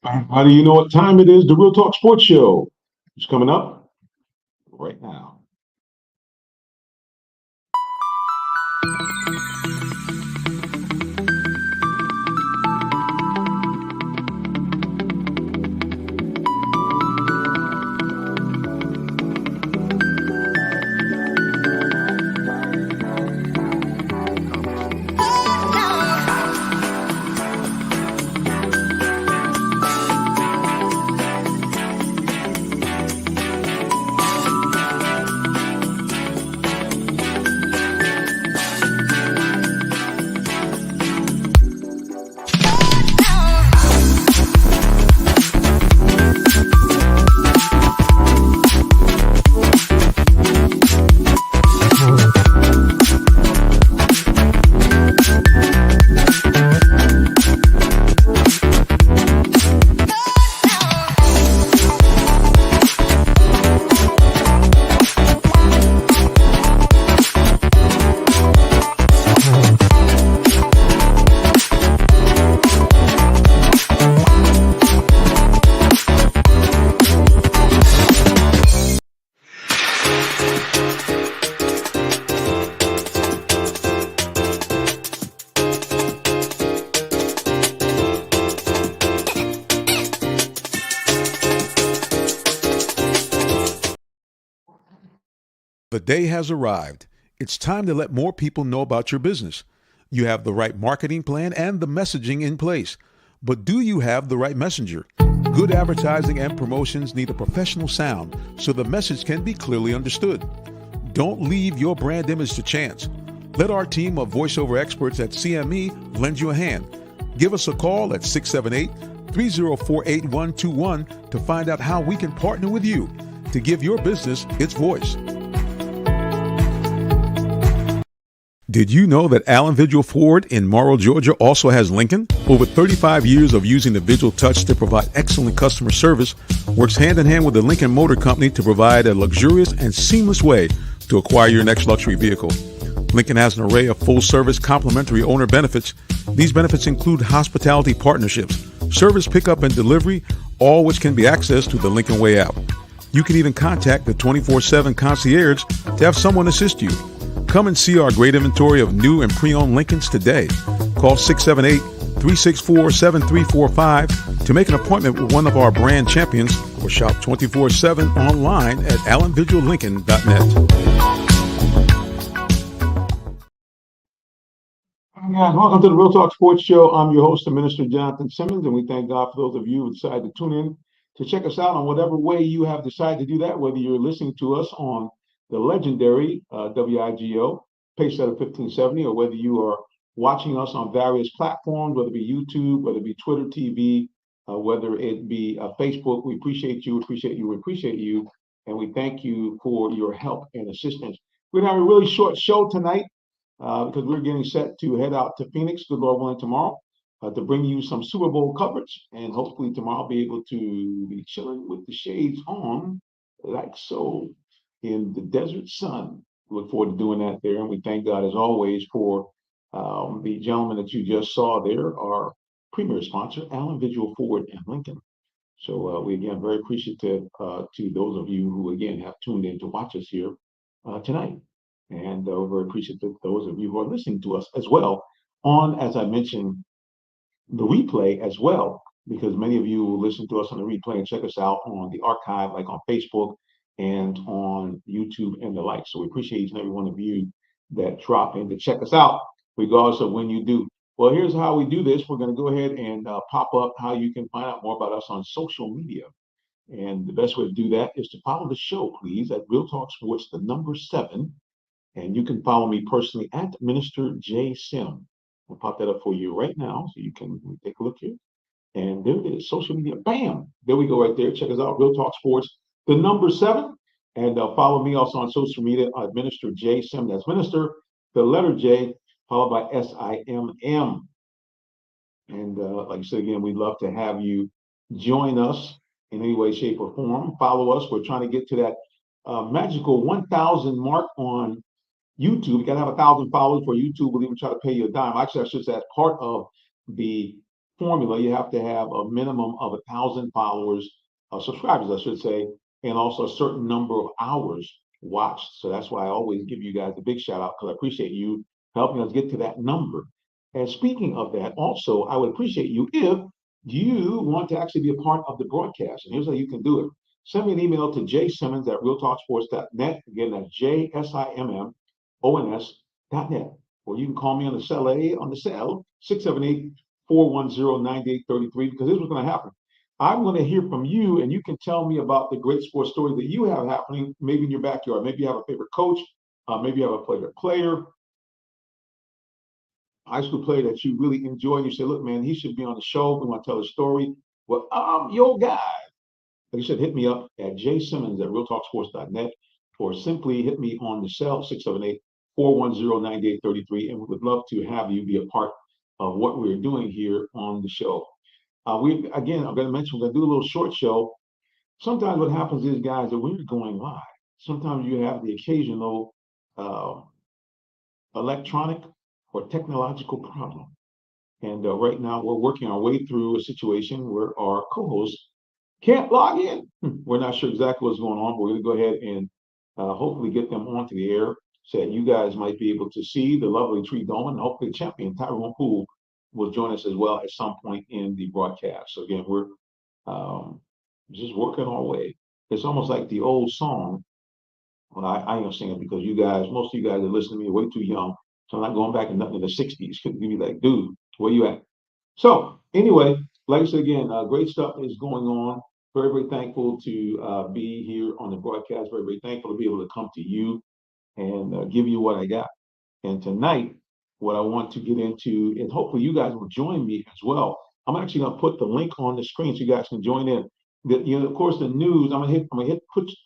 How do you know what time it is? The Real Talk Sports Show is coming up right now. The day has arrived. It's time to let more people know about your business. You have the right marketing plan and the messaging in place. But do you have the right messenger? Good advertising and promotions need a professional sound so the message can be clearly understood. Don't leave your brand image to chance. Let our team of voiceover experts at CME lend you a hand. Give us a call at 678-304-8121 to find out how we can partner with you to give your business its voice. Did you know that Allen Vigil Ford in Morrow, Georgia also has Lincoln? Over 35 years of using the Vigil Touch to provide excellent customer service, works hand in hand with the Lincoln Motor Company to provide a luxurious and seamless way to acquire your next luxury vehicle. Lincoln has an array of full-service complimentary owner benefits. These benefits include hospitality partnerships, service pickup and delivery, all which can be accessed through the Lincoln Way app. You can even contact the 24/7 concierge to have someone assist you. Come and see our great inventory of new and pre-owned Lincolns today. Call 678-364-7345 to make an appointment with one of our brand champions or shop 24/7 online at allenvigillincoln.net. Hi guys, welcome to the Real Talk Sports Show. I'm your host, Minister Jonathan Simmons, and we thank God for those of you who decided to tune in to check us out on whatever way you have decided to do that, whether you're listening to us on the legendary WIGO, Pacesetter 1570, or whether you are watching us on various platforms, whether it be YouTube, whether it be Twitter TV, whether it be Facebook. We appreciate you, and we thank you for your help and assistance. We're going to have a really short show tonight because we're getting set to head out to Phoenix, good Lord willing, tomorrow to bring you some Super Bowl coverage. And hopefully tomorrow I'll be able to be chilling with the shades on, like so, in the desert sun. Look forward to doing that there. And we thank God, as always, for the gentleman that you just saw there, our premier sponsor, Allen Vigil Ford and Lincoln. So we, again, very appreciative to those of you who, again, have tuned in to watch us here tonight. And we're very appreciative to those of you who are listening to us as well on, as I mentioned, the replay as well, because many of you will listen to us on the replay and check us out on the archive, like on Facebook and on YouTube and the like. So we appreciate each and every one of you that drop in to check us out, regardless of when you do. Well, here's how we do this. We're going to go ahead and pop up how you can find out more about us on social media. And the best way to do that is to follow the show, please, at Real Talk Sports, the number 7. And you can follow me personally at Minister J. Sim. We'll pop that up for you right now so you can take a look here. And there it is, social media. Bam! There we go right there. Check us out, Real Talk Sports, the number 7. And follow me also on social media, Minister J. Sim. That's Minister, the letter J, followed by SIMM. And like I said, again, we'd love to have you join us in any way, shape, or form. Follow us. We're trying to get to that magical 1,000 mark on YouTube. You got to have 1,000 followers for YouTube will even try to pay you a dime. Actually, I should say that's part of the formula. You have to have a minimum of 1,000 followers, subscribers, I should say, and also a certain number of hours watched. So that's why I always give you guys a big shout out because I appreciate you helping us get to that number. And speaking of that, also, I would appreciate you if you want to actually be a part of the broadcast. And here's how you can do it. Send me an email to jsimmons@realtalksports.net. Again, that's JSIMMONS.net. Or you can call me on the cell 678-410-9833, because this is what's going to happen. I'm going to hear from you, and you can tell me about the great sports story that you have happening, maybe in your backyard. Maybe you have a favorite coach, maybe you have a favorite player, high school player that you really enjoy, and you say, look, man, he should be on the show. We want to tell a story. Well, I'm your guy. Like I said, hit me up at jsimmons@realtalksports.net, or simply hit me on the cell 678-410-9833, and we would love to have you be a part of what we're doing here on the show. I'm going to mention, we're going to do a little short show. Sometimes what happens is, guys, that when you're going live, sometimes you have the occasional electronic or technological problem. And right now we're working our way through a situation where our co-host can't log in. We're not sure exactly what's going on. We're going to go ahead and hopefully get them onto the air so that you guys might be able to see the lovely Tree Dome, and hopefully the champion Tyrone Poole will join us as well at some point in the broadcast. So again, we're just working our way. It's almost like the old song. Well, I ain't gonna sing it because you guys, most of you guys that listen to me are way too young. So I'm not going back to nothing in the 60s. You'd be like, dude, where you at? So anyway, like I said again, great stuff is going on. Very, very thankful to be here on the broadcast. Very, very thankful to be able to come to you and give you what I got. And tonight, what I want to get into, and hopefully you guys will join me as well. I'm actually going to put the link on the screen so you guys can join in. Of course, the news. I'm gonna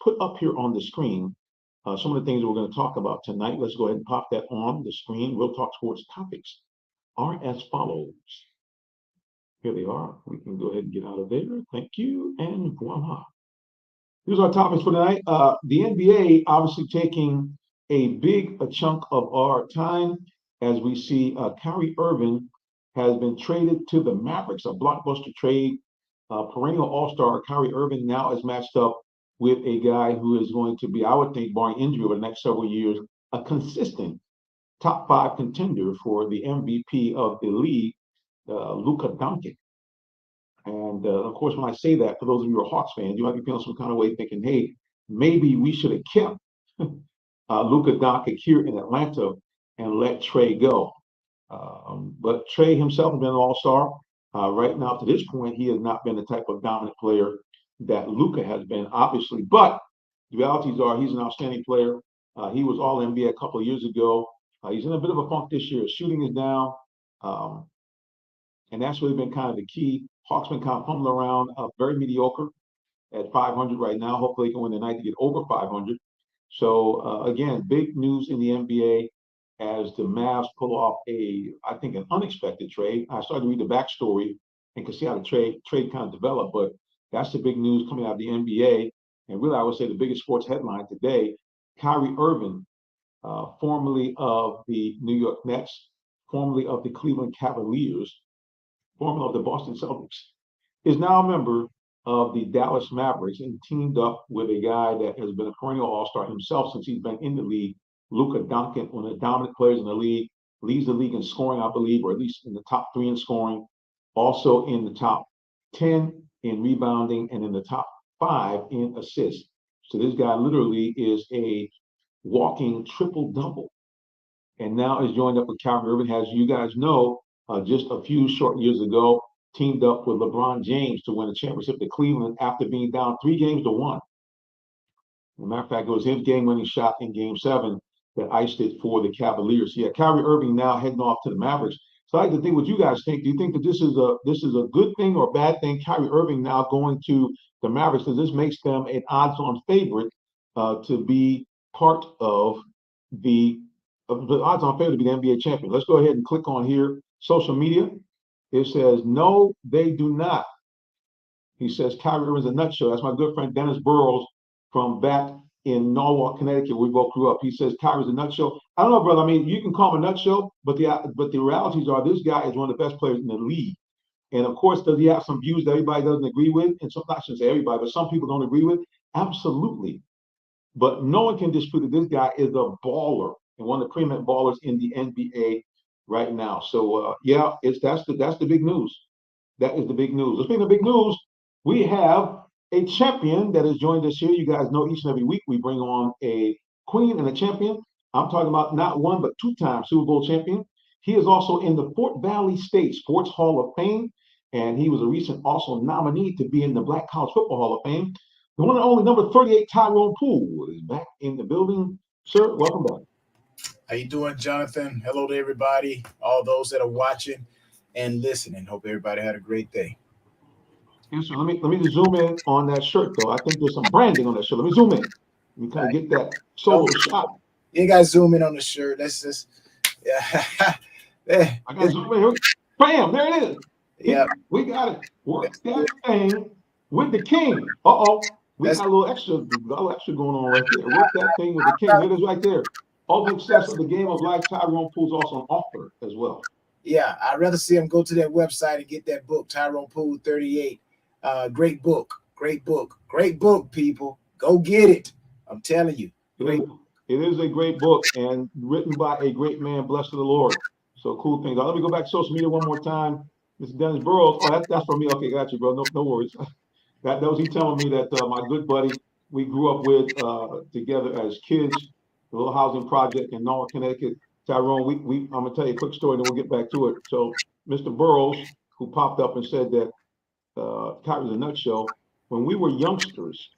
put up here on the screen some of the things we're going to talk about tonight. Let's go ahead and pop that on the screen. Real Talk Sports topics are as follows. Here they are. We can go ahead and get out of there. Thank you, and voila. Here's our topics for tonight. The NBA obviously taking a big chunk of our time as we see Kyrie Irving has been traded to the Mavericks, a blockbuster trade. Perennial All-Star Kyrie Irving now is matched up with a guy who is going to be, I would think, barring injury over the next several years, a consistent top 5 contender for the MVP of the league, Luka Doncic. And of course, when I say that, for those of you who are Hawks fans, you might be feeling some kind of way thinking, hey, maybe we should have kept Luka Doncic here in Atlanta and let Trey go. But Trey himself has been an all-star. Right now, to this point, he has not been the type of dominant player that Luka has been, obviously. But the realities are he's an outstanding player. He was all NBA a couple of years ago. He's in a bit of a funk this year. Shooting is down. And that's really been kind of the key. Hawks been kind of fumbling around, very mediocre at 500 right now. Hopefully they can win tonight to get over 500. So again, big news in the NBA as the Mavs pull off I think an unexpected trade. I started to read the backstory and could see how the trade kind of developed, but that's the big news coming out of the NBA. And really, I would say the biggest sports headline today, Kyrie Irving, formerly of the New York Nets, formerly of the Cleveland Cavaliers, formerly of the Boston Celtics, is now a member of the Dallas Mavericks and teamed up with a guy that has been a perennial all-star himself since he's been in the league, Luka Doncic, one of the dominant players in the league, leads the league in scoring, I believe, or at least in the top 3 in scoring, also in the top 10 in rebounding, and in the top 5 in assists. So this guy literally is a walking triple-double. And now is joined up with Kyrie Irving, as you guys know, just a few short years ago, teamed up with LeBron James to win a championship to Cleveland after being down 3-1. As a matter of fact, it was his game-winning shot in Game 7 that iced it for the Cavaliers. So yeah, Kyrie Irving now heading off to the Mavericks. So I'd like to think what you guys think. Do you think that this is a good thing or a bad thing? Kyrie Irving now going to the Mavericks, because this makes them an odds-on favorite to be part of the odds-on favorite to be the NBA champion. Let's go ahead and click on here. Social media. It says, no, they do not. He says, Kyrie Irving's a nutshell. That's my good friend Dennis Burrows from back in Norwalk, Connecticut, where we both grew up. He says, Kyrie's a nutshell. I don't know, brother. I mean, you can call him a nutshell, but the realities are this guy is one of the best players in the league. And of course, does he have some views that everybody doesn't agree with? And some, I shouldn't say everybody, but some people don't agree with. Absolutely. But no one can dispute that this guy is a baller and one of the preeminent ballers in the NBA right now. So yeah, that's the big news. That is the big news. Speaking of big news, we have a champion that has joined us here. You guys know each and every week we bring on a queen and a champion. I'm talking about not one but two-time Super Bowl champion. He is also in the Fort Valley State Sports Hall of Fame, and he was a recent also nominee to be in the Black College Football Hall of Fame. The one and only number 38, Tyrone Poole, is back in the building. Sir, welcome back. How you doing, Jonathan? Hello to everybody, all those that are watching and listening. Hope everybody had a great day. Yes, sir. Let me just zoom in on that shirt, though. I think there's some branding on that shirt. Let me zoom in. Let me kind of get that solo shot. You ain't got to zoom in on the shirt. That's just, yeah. I got to zoom in. Bam, there it is. Yeah. We got it. Work that thing with the king. Uh-oh. We got a little extra going on right there. Work that thing with the king. There it is right there. Ultimate Success of the Game of Life. Tyrone Poole's also an author as well. Yeah, I'd rather see him go to that website and get that book, Tyrone Poole 38. Great book, people. Go get it. I'm telling you. It is a great book and written by a great man, blessed of the Lord. So cool things. Let me go back to social media one more time. Mr. Dennis Burrows. Oh, that's for me. Okay, got you, bro. No worries. That was he telling me that my good buddy we grew up with together as kids, the little housing project in Norwalk, Connecticut. Tyrone, I'm gonna tell you a quick story, and then we'll get back to it. So, Mr. Burrows, who popped up and said that Kyrie's a nutshell. When we were youngsters,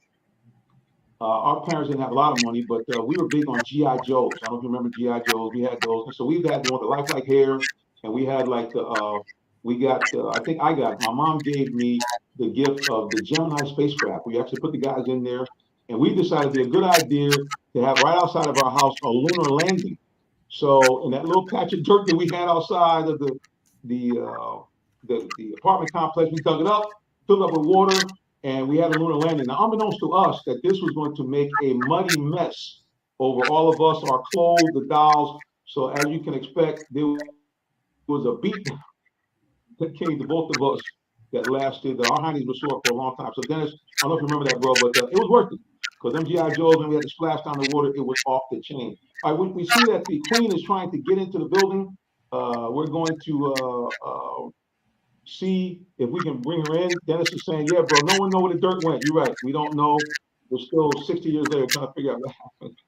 our parents didn't have a lot of money, but we were big on GI Joes. I don't know if you remember GI Joes. We had those, and so we've had the one with the lifelike hair, and we had like I think I got. My mom gave me the gift of the Gemini spacecraft. We actually put the guys in there, and we decided it'd be a good idea to have right outside of our house a lunar landing. So in that little patch of dirt that we had outside of the apartment complex, we dug it up, filled up with water, and we had a lunar landing. Now, unbeknownst to us, that this was going to make a muddy mess over all of us, our clothes, the dolls. So as you can expect, there was a beat that came to both of us that lasted. Our hinds were sore for a long time. So Dennis, I don't know if you remember that, bro, but it was worth it because them GI Joes, when we had to splash down the water, it was off the chain. All right, we see that the Queen is trying to get into the building. We're going to see if we can bring her in. Dennis is saying, yeah, bro, no one know where the dirt went. You're right. We don't know. We're still 60 years later trying to figure out what happened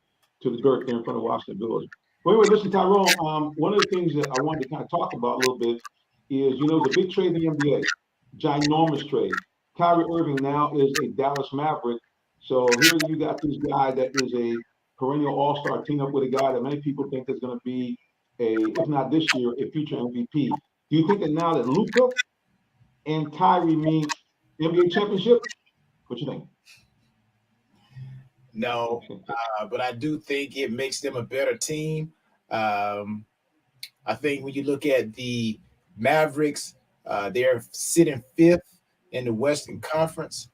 to the dirt there in front of Washington Village. But anyway, listen, Tyrone, one of the things that I wanted to kind of talk about a little bit is, the big trade in the NBA, ginormous trade. Kyrie Irving now is a Dallas Maverick. So here you got this guy that is a perennial all-star team up with a guy that many people think is going to be if not this year, a future MVP. Do you think that now that Luka and Kyrie mean NBA championship? What you think? No, but I do think it makes them a better team. I think when you look at the Mavericks, they're sitting 5th in the Western Conference.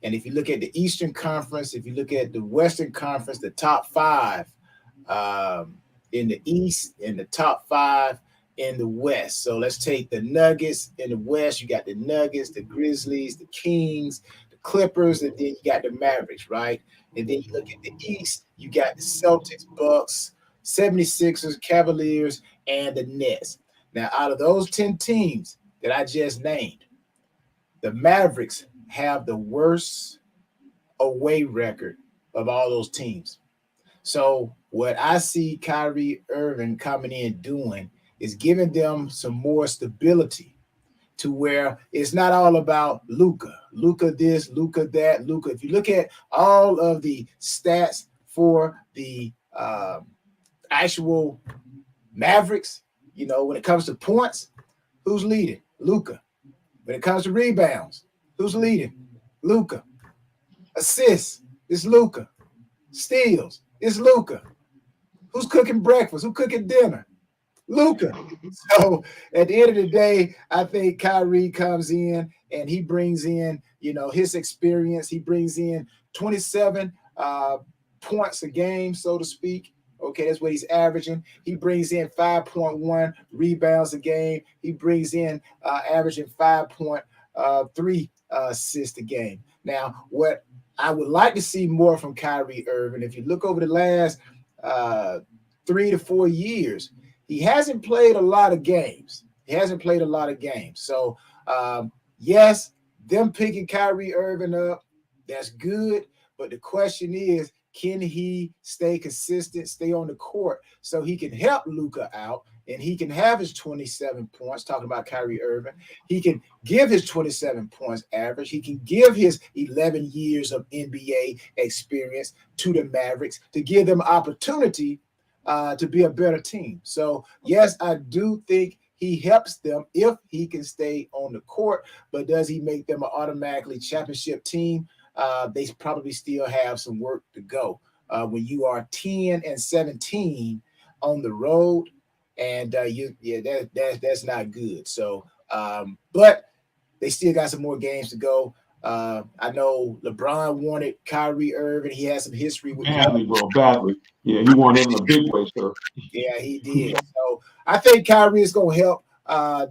And if you look at the Eastern Conference, if you look at the Western Conference, the top 5 in the East and the top 5 in the West. So let's take the Nuggets in the West. You got the Nuggets, the Grizzlies, the Kings, the Clippers, and then you got the Mavericks, right? And then you look at the East, you got the Celtics, Bucks, 76ers, Cavaliers, and the Nets. Now, out of those 10 teams that I just named, the Mavericks have the worst away record of all those teams. So what I see Kyrie Irving coming in doing is giving them some more stability to where it's not all about Luka this, Luka that, Luka. If you look at all of the stats for the actual Mavericks, when it comes to points, who's leading? Luka. When it comes to rebounds, who's leading? Luka. Assists, it's Luka. Steals, it's Luka. Who's cooking breakfast? Who's cooking dinner? Luka. So at the end of the day, I think Kyrie comes in and he brings in, his experience. He brings in 27 points a game, so to speak. Okay, that's what he's averaging. He brings in 5.1 rebounds a game. He brings in averaging 5.3 assists a game. Now, what I would like to see more from Kyrie Irving, if you look over the last 3 to 4 years, he hasn't played a lot of games. So, yes, them picking Kyrie Irving up, that's good. But the question is, can he stay consistent, stay on the court so he can help Luka out and he can have his 27 points, talking about Kyrie Irving. He can give his 27 points average. He can give his 11 years of NBA experience to the Mavericks to give them opportunity to be a better team. So, yes, I do think he helps them if he can stay on the court, but does he make them an automatically championship team? They probably still have some work to go. When you are 10-17 on the road, and that's not good. So, but they still got some more games to go. I know LeBron wanted Kyrie Irving. He had some history with badly, bro, badly. Yeah, he wanted him in a big way, sir. Yeah, he did. So I think Kyrie is going to help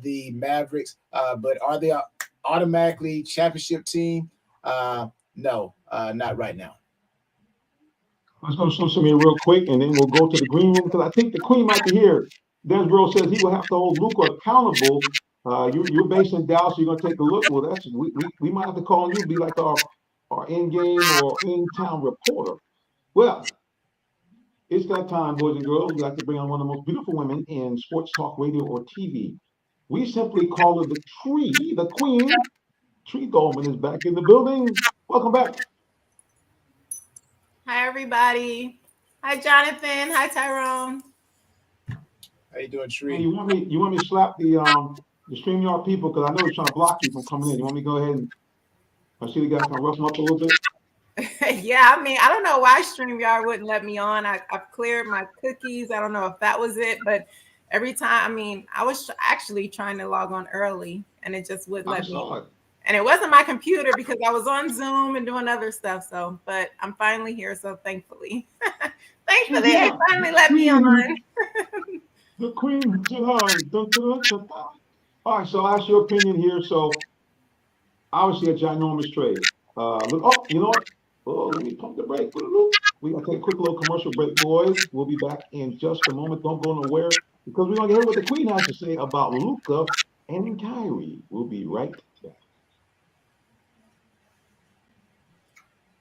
the Mavericks. But are they automatically championship team? No, not right now. Let's go to social media real quick, and then we'll go to the green room because I think the Queen might be here. Desbro says he will have to hold Luka accountable. You're based in Dallas, so you're gonna take a look. Well, that's we might have to call on you, be like our in-game or in-town reporter. Well, it's that time, boys and girls. We like to bring on one of the most beautiful women in sports talk radio or TV. We simply call her the Tree, the Queen. Tree Goldman is back in the building. Welcome back. Hi, everybody. Hi, Jonathan. Hi, Tyrone. How you doing, Tree? Hey, you want me to slap the StreamYard people because I know they're trying to block you from coming in. You want me to go ahead and I see the guy kind of rough them up a little bit? Yeah, I mean, I don't know why StreamYard wouldn't let me on. I've cleared my cookies. I don't know if that was it, but every time, I mean, I was actually trying to log on early and it just wouldn't let me. And it wasn't my computer because I was on Zoom and doing other stuff. So, but I'm finally here. So thankfully, they finally let me on. The Queen. All right, so I'll ask your opinion here. So obviously a ginormous trade. Look, you know what? Oh, let me pump the brake. We gotta take a quick little commercial break, boys. We'll be back in just a moment. Don't go nowhere because we're gonna hear what the Queen has to say about Luka and Kyrie. We'll be right back.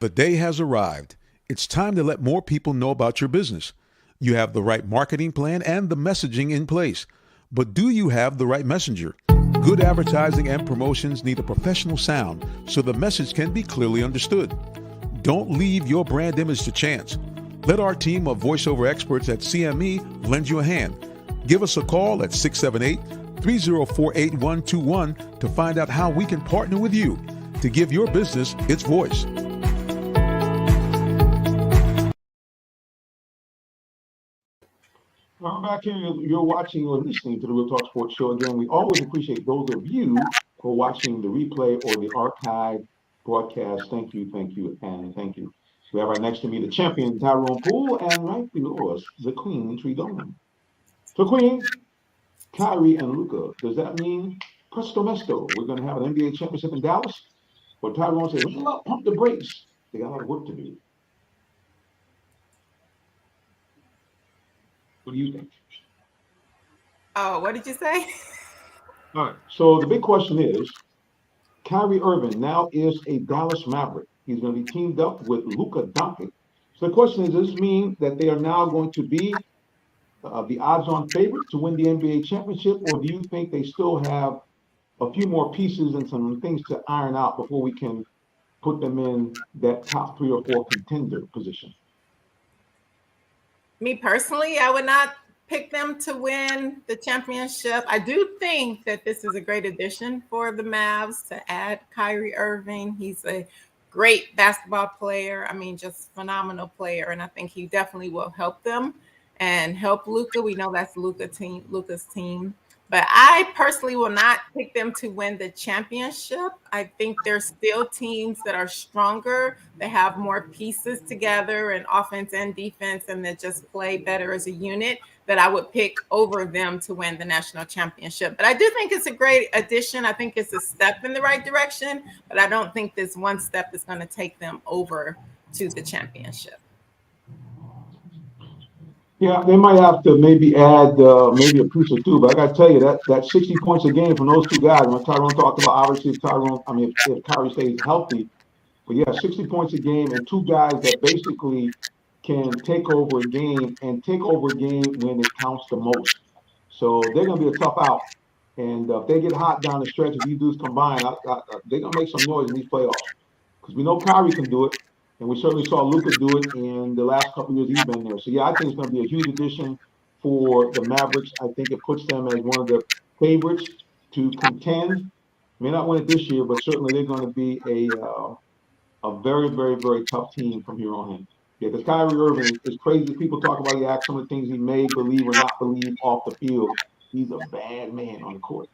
The day has arrived. It's time to let more people know about your business. You have the right marketing plan and the messaging in place. But do you have the right messenger? Good advertising and promotions need a professional sound so the message can be clearly understood. Don't leave your brand image to chance. Let our team of voiceover experts at CME lend you a hand. Give us a call at 678-304-8121 to find out how we can partner with you to give your business its voice. Welcome back here. You're watching or listening to the Real Talk Sports Show. Again, we always appreciate those of you who are watching the replay or the archive broadcast. Thank you, and thank you. We have right next to me the champion, Tyrone Poole, and right below us, the Queen, Tree Goldman. So, Queen, Kyrie and Luka, does that mean presto mesto? We're going to have an NBA championship in Dallas? Or Tyrone says, well, pump the brakes. They got a lot of work to do. What do you think? Oh, what did you say? All right. So the big question is, Kyrie Irving now is a Dallas Maverick. He's going to be teamed up with Luka Doncic. So the question is, does this mean that they are now going to be the odds-on favorite to win the NBA championship, or do you think they still have a few more pieces and some things to iron out before we can put them in that top 3 or 4 contender position? Me personally, I would not pick them to win the championship. I do think that this is a great addition for the Mavs to add Kyrie Irving. He's a great basketball player. I mean, just phenomenal player. And I think he definitely will help them and help Luka. We know that's Luka's team. But I personally will not pick them to win the championship. I think there's still teams that are stronger. They have more pieces together in offense and defense, and that just play better as a unit, that I would pick over them to win the national championship. But I do think it's a great addition. I think it's a step in the right direction, but I don't think this one step is going to take them over to the championship. Yeah, they might have to maybe add maybe a piece or two, but I got to tell you that 60 points a game from those two guys. When Tyrone talked about, obviously if Kyrie stays healthy, but yeah, 60 points a game and two guys that basically can take over a game and take over a game when it counts the most. So they're going to be a tough out, and if they get hot down the stretch, if these dudes combine, they're going to make some noise in these playoffs because we know Kyrie can do it. And we certainly saw Luka do it in the last couple of years he's been there. So yeah, I think it's going to be a huge addition for the Mavericks. I think it puts them as one of the favorites to contend. May not win it this year, but certainly they're going to be a very, very, very tough team from here on in. Yeah, because Kyrie Irving is crazy. People talk about some of the things he may believe or not believe off the field. He's a bad man on the court.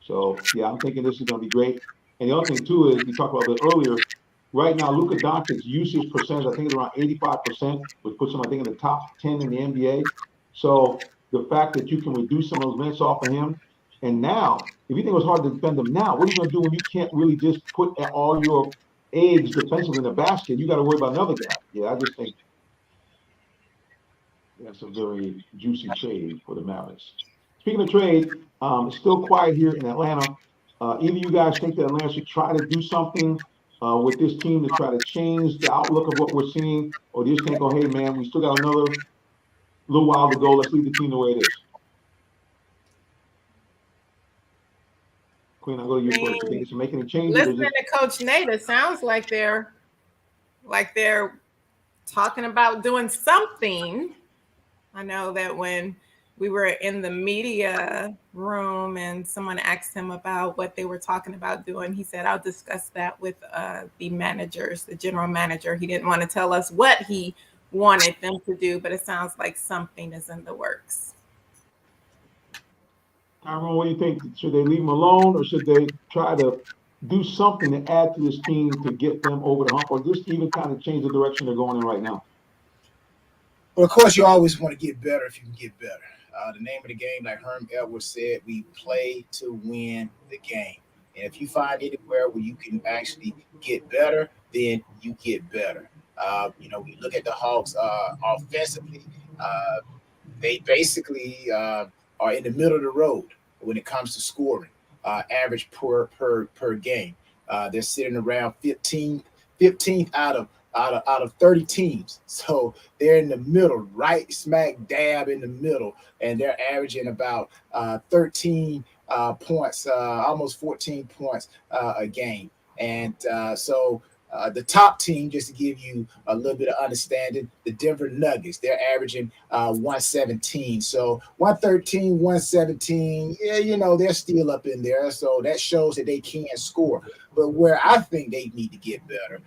So yeah, I'm thinking this is going to be great. And the other thing too is we talked about it earlier. Right now, Luka Doncic's usage percentage, I think, is around 85%, which puts him, I think, in the top 10 in the NBA. So the fact that you can reduce some of those minutes off of him, and now, if you think it was hard to defend him now, what are you going to do when you can't really just put all your eggs defensively in the basket? You got to worry about another guy. Yeah, I just think that's a very juicy trade for the Mavericks. Speaking of trade, it's still quiet here in Atlanta. Either you guys think that Atlanta should try to do something with this team to try to change the outlook of what we're seeing, or do you just think, oh, hey, man, we still got another little while to go. Let's leave the team the way it is. Queen, I'll go to you first. You think they should make any changes? Listening to Coach Nate, it sounds like they're talking about doing something. I know that when we were in the media room and someone asked him about what they were talking about doing, he said, I'll discuss that with the managers, the general manager. He didn't want to tell us what he wanted them to do, but it sounds like something is in the works. Tyrone, what do you think? Should they leave him alone, or should they try to do something to add to this team to get them over the hump, or just even kind of change the direction they're going in right now? Well, of course, you always want to get better if you can get better. The name of the game, like Herm Edwards said, we play to win the game. And if you find anywhere where you can actually get better, then you get better. We look at the Hawks offensively. They basically are in the middle of the road when it comes to scoring, average per game. They're sitting around 15th out of 30 teams. So they're in the middle, right smack dab in the middle, and they're averaging about 13 points, almost 14 points a game. And so the top team, just to give you a little bit of understanding, the Denver Nuggets, they're averaging 117. So 113, 117, yeah, they're still up in there. So that shows that they can score. But where I think they need to get better,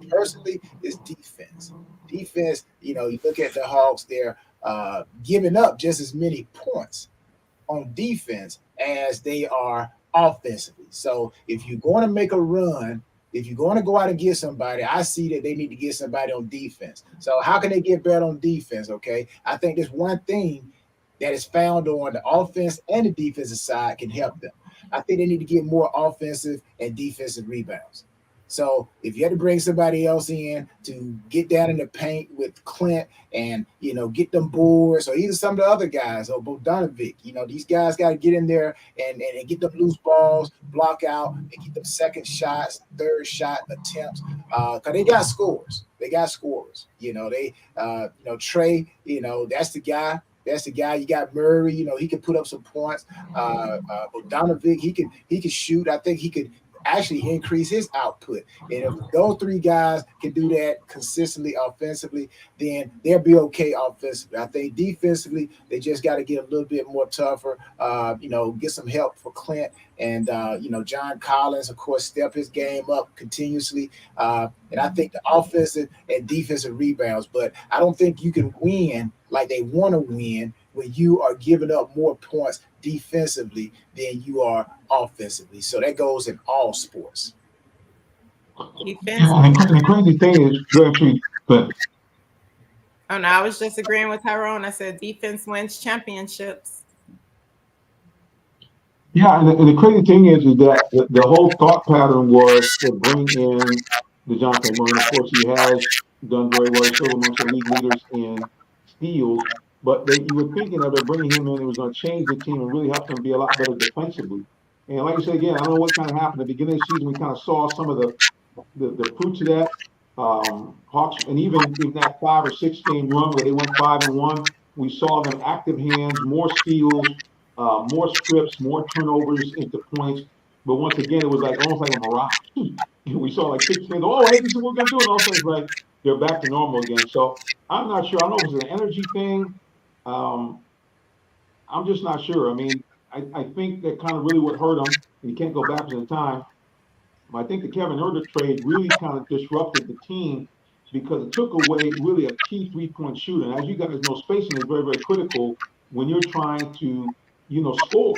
personally, is defense. Defense, you look at the Hawks, they're giving up just as many points on defense as they are offensively. So if you're going to make a run, if you're going to go out and get somebody, I see that they need to get somebody on defense. So how can they get better on defense? Okay, I think there's one thing that is found on the offense and the defensive side can help them. I think they need to get more offensive and defensive rebounds. So if you had to bring somebody else in to get down in the paint with Clint and, get them boards, or either some of the other guys, or Bogdanovic, these guys got to get in there and get them loose balls, block out, and get them second shots, third shot attempts, because they got scores. They got scorers. Trey, that's the guy. That's the guy. You got Murray. He can put up some points. Bogdanovic, he can shoot. I think he could actually increase his output. And if those three guys can do that consistently offensively, then they'll be okay offensively. I think defensively, they just got to get a little bit more tougher, get some help for Clint. And, John Collins, of course, step his game up continuously. And I think the offensive and defensive rebounds, but I don't think you can win like they want to win when you are giving up more points defensively than you are offensively. So that goes in all sports. Defense. Yeah, and the crazy thing is, but Oh no, I was just agreeing with Tyrone. I said defense wins championships. yeah, and the crazy thing is that the whole thought pattern was to bring in DeJounte Murray. Of course, he has done very well. He's still amongst the league leaders in steals. But you were thinking that by bringing him in, it was going to change the team and really help them be a lot better defensively. And like I said again, I don't know what kind of happened at the beginning of the season. We kind of saw some of the fruits of that. Hawks, and even in that 5 or 6 game run where they went 5-1, we saw them active hands, more steals, more strips, more turnovers into points. But once again, it was like almost like a mirage. We saw like 6 games. Oh, hey, this is what we're gonna do, and all of a sudden it's like they're back to normal again. So I'm not sure. I don't know if it's an energy thing. Um, I'm just not sure. I mean, I think that kind of really what hurt them, and you can't go back to the time. I think the Kevin Herter trade really kind of disrupted the team because it took away really a key 3-point shooter. And as you guys know, spacing is very, very critical when you're trying to, score.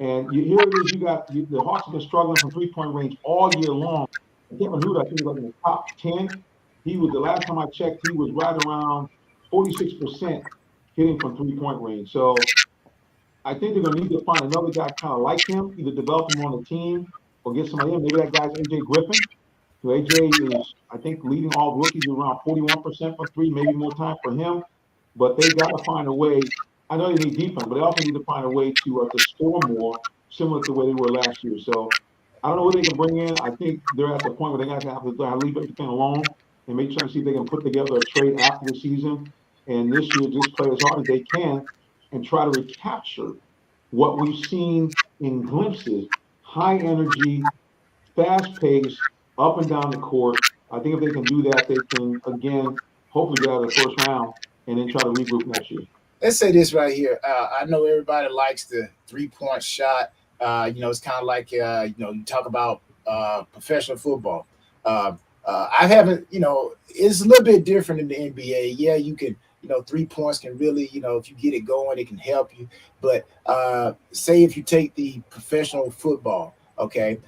And here it is, the Hawks have been struggling from 3-point range all year long. And Kevin Herter, I think, was like in the top 10. He was, the last time I checked, he was right around 46% hitting from 3-point range. So I think they're going to need to find another guy kind of like him, either develop him on the team or get somebody in. Maybe that guy's AJ Griffin. So AJ is, I think, leading all rookies around 41% for three, maybe more time for him. But they got to find a way. I know they need defense, but they also need to find a way to score more, similar to the way they were last year. So I don't know what they can bring in. I think they're at the point where they're going to have to leave everything alone and make sure to see if they can put together a trade after the season. And this year, just play as hard as they can and try to recapture what we've seen in glimpses, high energy, fast pace, up and down the court. I think if they can do that, they can, again, hopefully get out of the first round and then try to regroup next year. Let's say this right here. I know everybody likes the 3-point shot. It's kind of like, you talk about professional football. I haven't, it's a little bit different in the NBA. Yeah, you can, 3 points can really, if you get it going, it can help you. But say if you take the professional football, okay,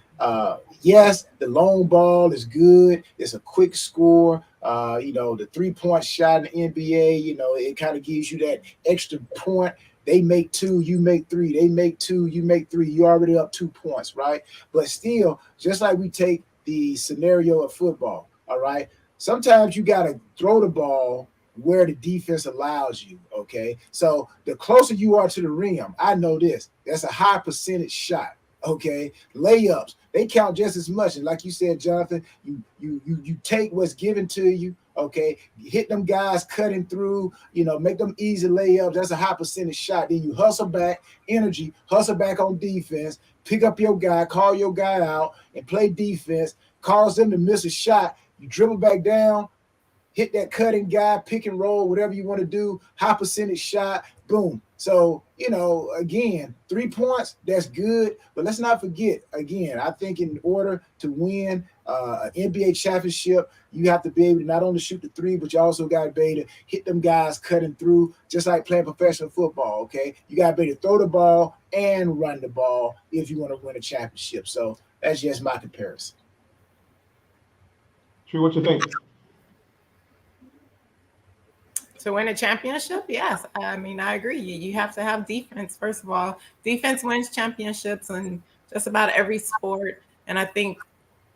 yes, the long ball is good. It's a quick score. The 3-point shot in the NBA, it kind of gives you that extra point. They make 2, you make 3. They make 2, you make 3. You're already up 2 points, right? But still, just like we take the scenario of football, all right? Sometimes you got to throw the ball where the defense allows you, okay? So the closer you are to the rim, I know this, that's a high percentage shot, okay? Layups, they count just as much. And like you said, Jonathan, you take what's given to you, okay? Hit them guys cutting through, make them easy layups. That's a high percentage shot. Then you hustle back, hustle back on defense, pick up your guy, call your guy out, and play defense, cause them to miss a shot. You dribble back down, hit that cutting guy, pick and roll, whatever you want to do, high percentage shot, boom. So, again, 3 points, that's good. But let's not forget, again, I think in order to win an NBA championship, you have to be able to not only shoot the 3, but you also got to be able to hit them guys cutting through, just like playing professional football, okay? You got to be able to throw the ball and run the ball if you want to win a championship. So that's just my comparison. True, what you think? To win a championship, yes. I mean, I agree. You have to have defense, first of all. Defense wins championships in just about every sport. And I think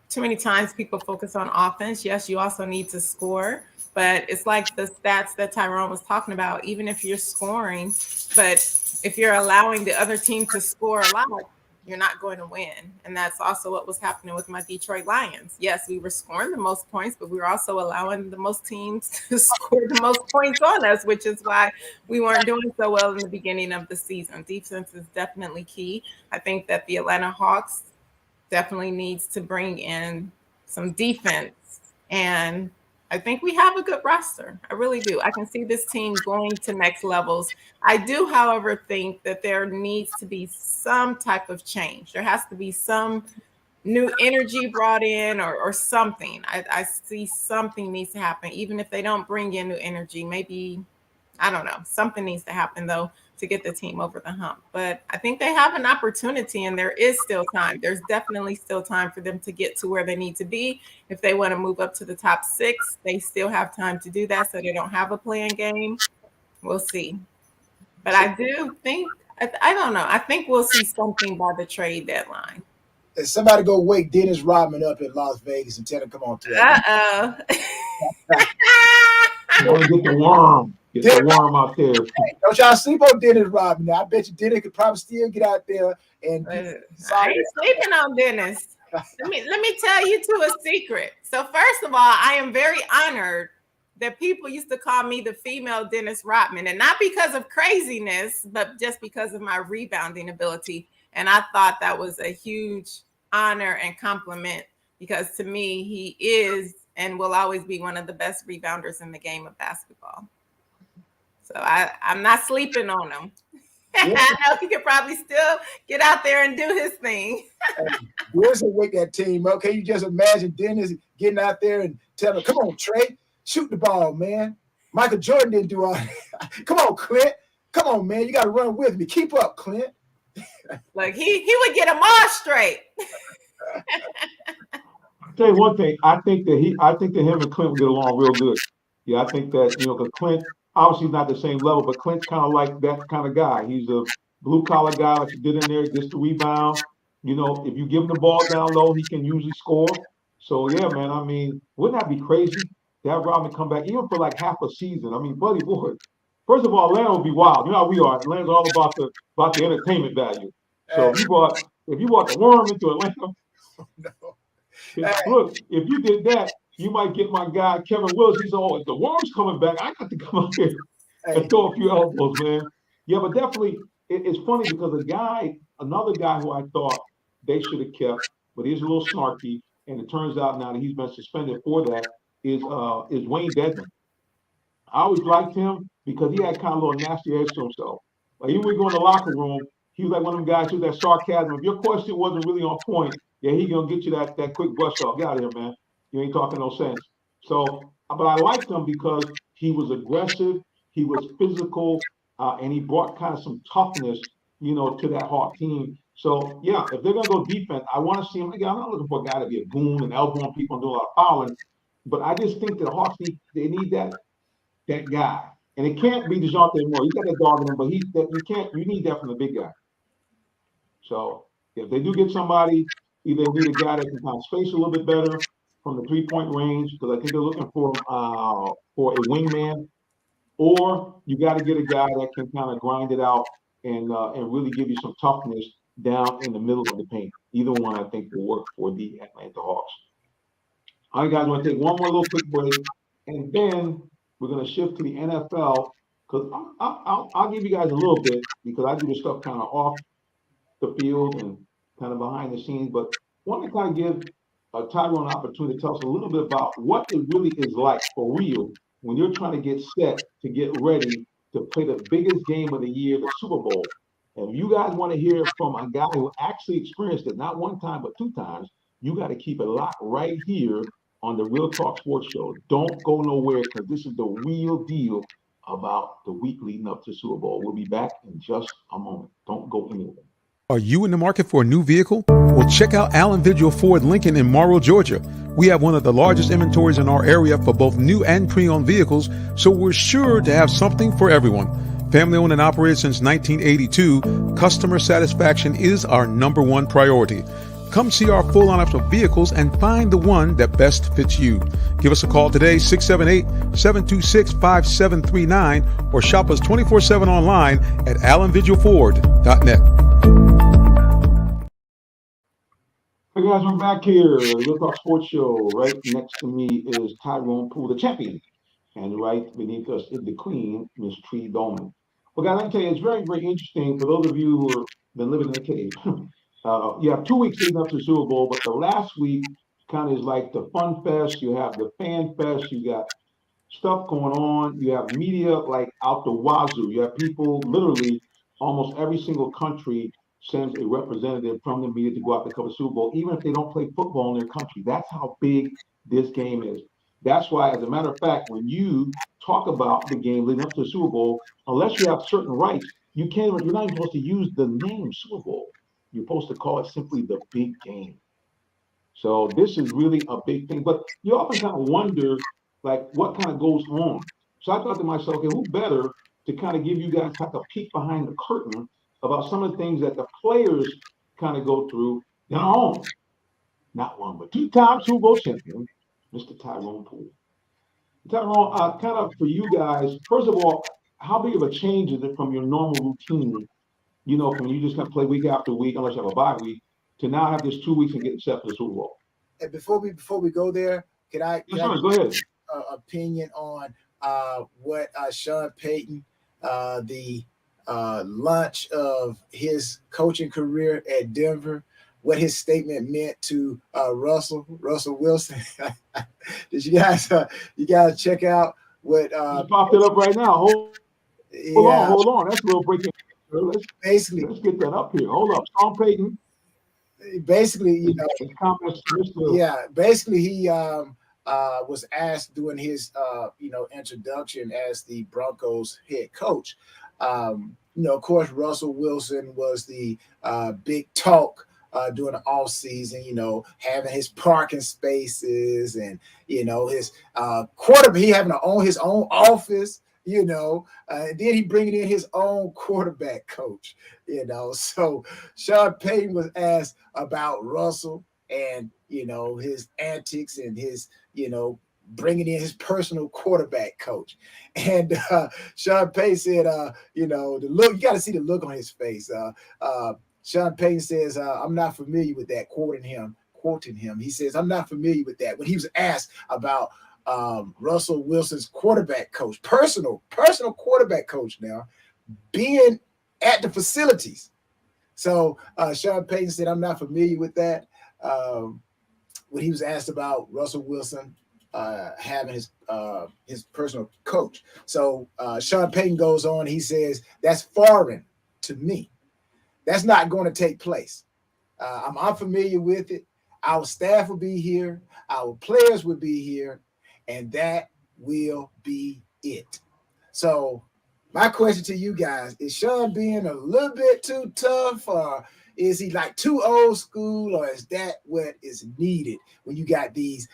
too many times people focus on offense. Yes, you also need to score. But it's like the stats that Tyrone was talking about. Even if you're scoring, but if you're allowing the other team to score a lot, you're not going to win. And that's also what was happening with my Detroit Lions. Yes, we were scoring the most points, but we were also allowing the most teams to score the most points on us, which is why we weren't doing so well in the beginning of the season. Defense is definitely key. I think that the Atlanta Hawks definitely needs to bring in some defense. And I think we have a good roster. I really do. I can see this team going to next levels. I do, however, think that there needs to be some type of change. There has to be some new energy brought in or something. I see something needs to happen, even if they don't bring in new energy. Maybe, I don't know, something needs to happen, though, to get the team over the hump. But I think they have an opportunity, and there is still time. There's definitely still time for them to get to where they need to be. If they want to move up to the top 6, they still have time to do that, so they don't have a play-in game. We'll see. But I do think, I don't know. I think we'll see something by the trade deadline. Somebody go wake Dennis Rodman up in Las Vegas and tell him come on to it. Uh-oh. Want to get the worm. Get the worm out there. Hey, don't y'all sleep on Dennis Rodman. Now, I bet you Dennis could probably still get out there and I ain't sleeping on Dennis. Let me tell you a secret. So first of all, I am very honored that people used to call me the female Dennis Rodman, and not because of craziness, but just because of my rebounding ability. And I thought that was a huge honor and compliment, because to me, he is and will always be one of the best rebounders in the game of basketball. So I'm not sleeping on him. Yeah. I know he could probably still get out there and do his thing. Dennis will wake that team up. Can you just imagine Dennis getting out there and telling him, come on, Trey, shoot the ball, man. Michael Jordan didn't do all that. Come on, Clint. Come on, man. You got to run with me. Keep up, Clint. Like he would get them all straight. I'll tell you one thing. I think that him and Clint will get along real good. Yeah, I think that, because Clint obviously not the same level, but Clint's kind of like that kind of guy. He's a blue collar guy, like you did in there, gets the rebound. If you give him the ball down low, he can usually score. So yeah, man. I mean, wouldn't that be crazy to have Rodman come back even for like half a season? I mean, buddy boy. First of all, Atlanta would be wild. You know how we are. Atlanta's all about the entertainment value. So if you brought the worm into Atlanta, look, if you did that, you might get my guy Kevin Willis. He said, "Oh, if the worm's coming back, I got to come up here and throw a few elbows, man." Yeah, but definitely, it's funny because another guy who I thought they should have kept, but he's a little snarky, and it turns out now that he's been suspended for that, is Wayne Dedmon. I always liked him because he had kind of a little nasty edge to himself. Like even when we go in the locker room, he was like one of them guys with that sarcasm. If your question wasn't really on point, yeah, he gonna get you that quick brush off. Get out of here, man. You ain't talking no sense. So, but I liked him because he was aggressive, he was physical, and he brought kind of some toughness, to that Hawk team. So yeah, if they're gonna go defense, I want to see him. Again, I'm not looking for a guy to be a goon and elbowing people and do a lot of fouling, but I just think that the Hawks they need that guy. And it can't be DeJounte Moore. He's got that dog in him, but you need that from the big guy. So if they do get somebody, either they need a guy that can kind of space a little bit better from the 3-point range, because I think they're looking for a wingman, or you got to get a guy that can kind of grind it out and really give you some toughness down in the middle of the paint. Either one, I think, will work for the Atlanta Hawks. All right, guys, we're going to take one more little quick break, and then we're going to shift to the NFL, because I'll give you guys a little bit, because I do this stuff kind of off the field and kind of behind the scenes, but I want to kind of give Tyrone an opportunity to tell us a little bit about what it really is like for real when you're trying to get set to get ready to play the biggest game of the year, the Super Bowl. And if you guys want to hear from a guy who actually experienced it, not one time, but 2 times, you got to keep it locked right here on the Real Talk Sports Show. Don't go nowhere, because this is the real deal about the week leading up to Super Bowl. We'll be back in just a moment. Don't go anywhere. Are you in the market for a new vehicle? Well, check out Allen Vigil Ford Lincoln in Morrow, Georgia. We have one of the largest inventories in our area for both new and pre-owned vehicles, so we're sure to have something for everyone. Family owned and operated since 1982, customer satisfaction is our #1 priority. Come see our full lineup of vehicles and find the one that best fits you. Give us a call today, 678-726-5739, or shop us 24/7 online at allenvigilford.net. Hey guys, we're back here. Real Talk Sports Show. Right next to me is Tyrone Poole, the champion. And right beneath us is the queen, Miss Tree Dolman. Well, guys, I can tell you, it's very, very interesting for those of you who have been living in the cave. You have 2 weeks leading up to the Super Bowl, but the last week kind of is like the fun fest. You have the fan fest. You got stuff going on. You have media like out the wazoo. You have people, literally almost every single country sends a representative from the media to go out to cover Super Bowl, even if they don't play football in their country. That's how big this game is. That's why, as a matter of fact, when you talk about the game leading up to the Super Bowl, unless you have certain rights, you're not even supposed to use the name Super Bowl. You're supposed to call it simply the big game. So this is really a big thing. But you often kind of wonder, like, what kind of goes on. So I thought to myself, okay, who better to kind of give you guys like a peek behind the curtain about some of the things that the players kind of go through than our own. Not one, but two-time Super Bowl champion, Mr. Tyrone Poole. Tyrone, kind of for you guys, first of all, how big of a change is it from your normal routine, from you just kind of play week after week, unless you have a bye week, to now have this 2 weeks and getting set for the Super Bowl? And before we go there, can I Go ahead. Opinion on what Sean Payton, the launch of his coaching career at Denver, what his statement meant to Russell Wilson? Did you guys check out what popped it up right now? Hold on. That's a little breaking. Let's get that up here. Hold up. Sean Payton. Basically, basically he was asked during his introduction as the Broncos head coach. Of course, Russell Wilson was the big talk during the off season, having his parking spaces and, his quarterback, he having to own his own office, and then he bringing in his own quarterback coach, So Sean Payton was asked about Russell and, his antics and his, bringing in his personal quarterback coach. And Sean Payton said, the look, you got to see the look on his face. Sean Payton says, I'm not familiar with that, quoting him. He says, I'm not familiar with that. When he was asked about Russell Wilson's quarterback coach, personal quarterback coach now, being at the facilities. So Sean Payton said, I'm not familiar with that. When he was asked about Russell Wilson having his personal coach. So Sean Payton goes on, he says, that's foreign to me. That's not going to take place. I'm unfamiliar with it. Our staff will be here. Our players will be here. And that will be it. So my question to you guys, is Sean being a little bit too tough, or is he like too old school, or is that what is needed when you got these,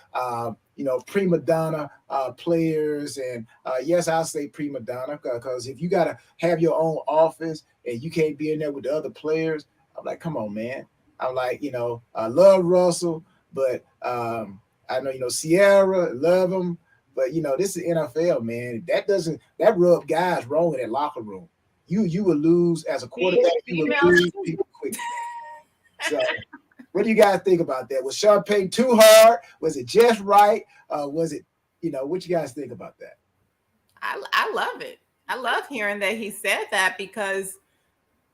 prima donna players? And yes, I'll say prima donna, because if you got to have your own office and you can't be in there with the other players, I'm like, come on, man. I'm like, I love Russell, but I know, Sierra, love him, but this is NFL, man. That rub guys wrong in that locker room. You will lose as a quarterback. You will lose people quick. So, what do you guys think about that? Was Sean Payton too hard? Was it just right? Was it, what you guys think about that? I love it. I love hearing that he said that, because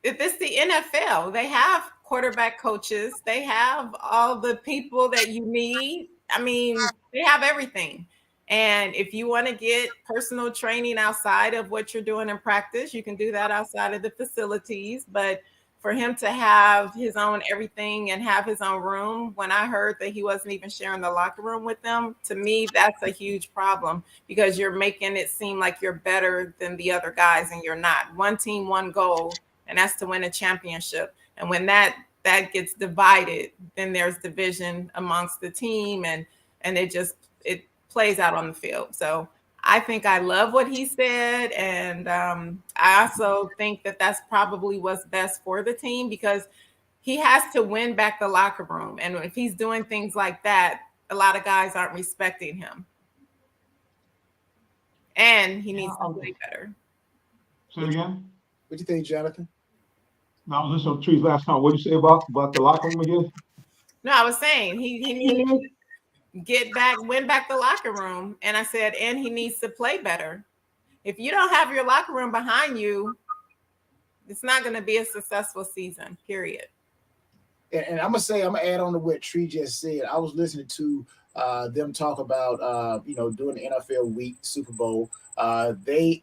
if it's the NFL, they have quarterback coaches. They have all the people that you need. I mean, they have everything. And if you want to get personal training outside of what you're doing in practice, you can do that outside of the facilities. But for him to have his own everything and have his own room, when I heard that he wasn't even sharing the locker room with them, to me, that's a huge problem, because you're making it seem like you're better than the other guys, and you're not. One team, one goal, and that's to win a championship. And when that gets divided, then there's division amongst the team, and it plays out on the field. So I think I love what he said. And I also think that that's probably what's best for the team, because he has to win back the locker room. And if he's doing things like that, a lot of guys aren't respecting him. And he needs to play better. Say it again. What do you think, Jonathan? No, I was listening to Tree's last comment. What did you say about the locker room again? No, I was saying he needs to win back the locker room. And I said, and he needs to play better. If you don't have your locker room behind you, it's not going to be a successful season, period. And I'm going to add on to what Tree just said. I was listening to them talk about, during the NFL week, Super Bowl. Jalen,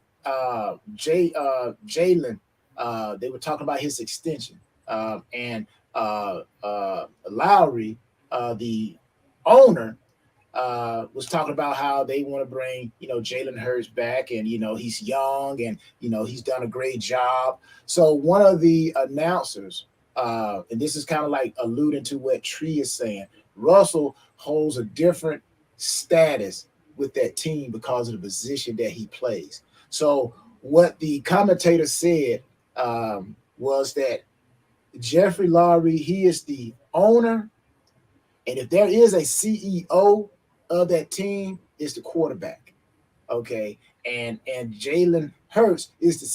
they were talking about his extension. And Lowry, the owner, was talking about how they want to bring, Jalen Hurts back, and he's young, and he's done a great job. So one of the announcers, and this is kind of like alluding to what Tree is saying, Russell holds a different status with that team because of the position that he plays. So what the commentator said was that Jeffrey Lurie, he is the owner, and if there is a CEO of that team, it's the quarterback. Okay, and Jalen Hurts is the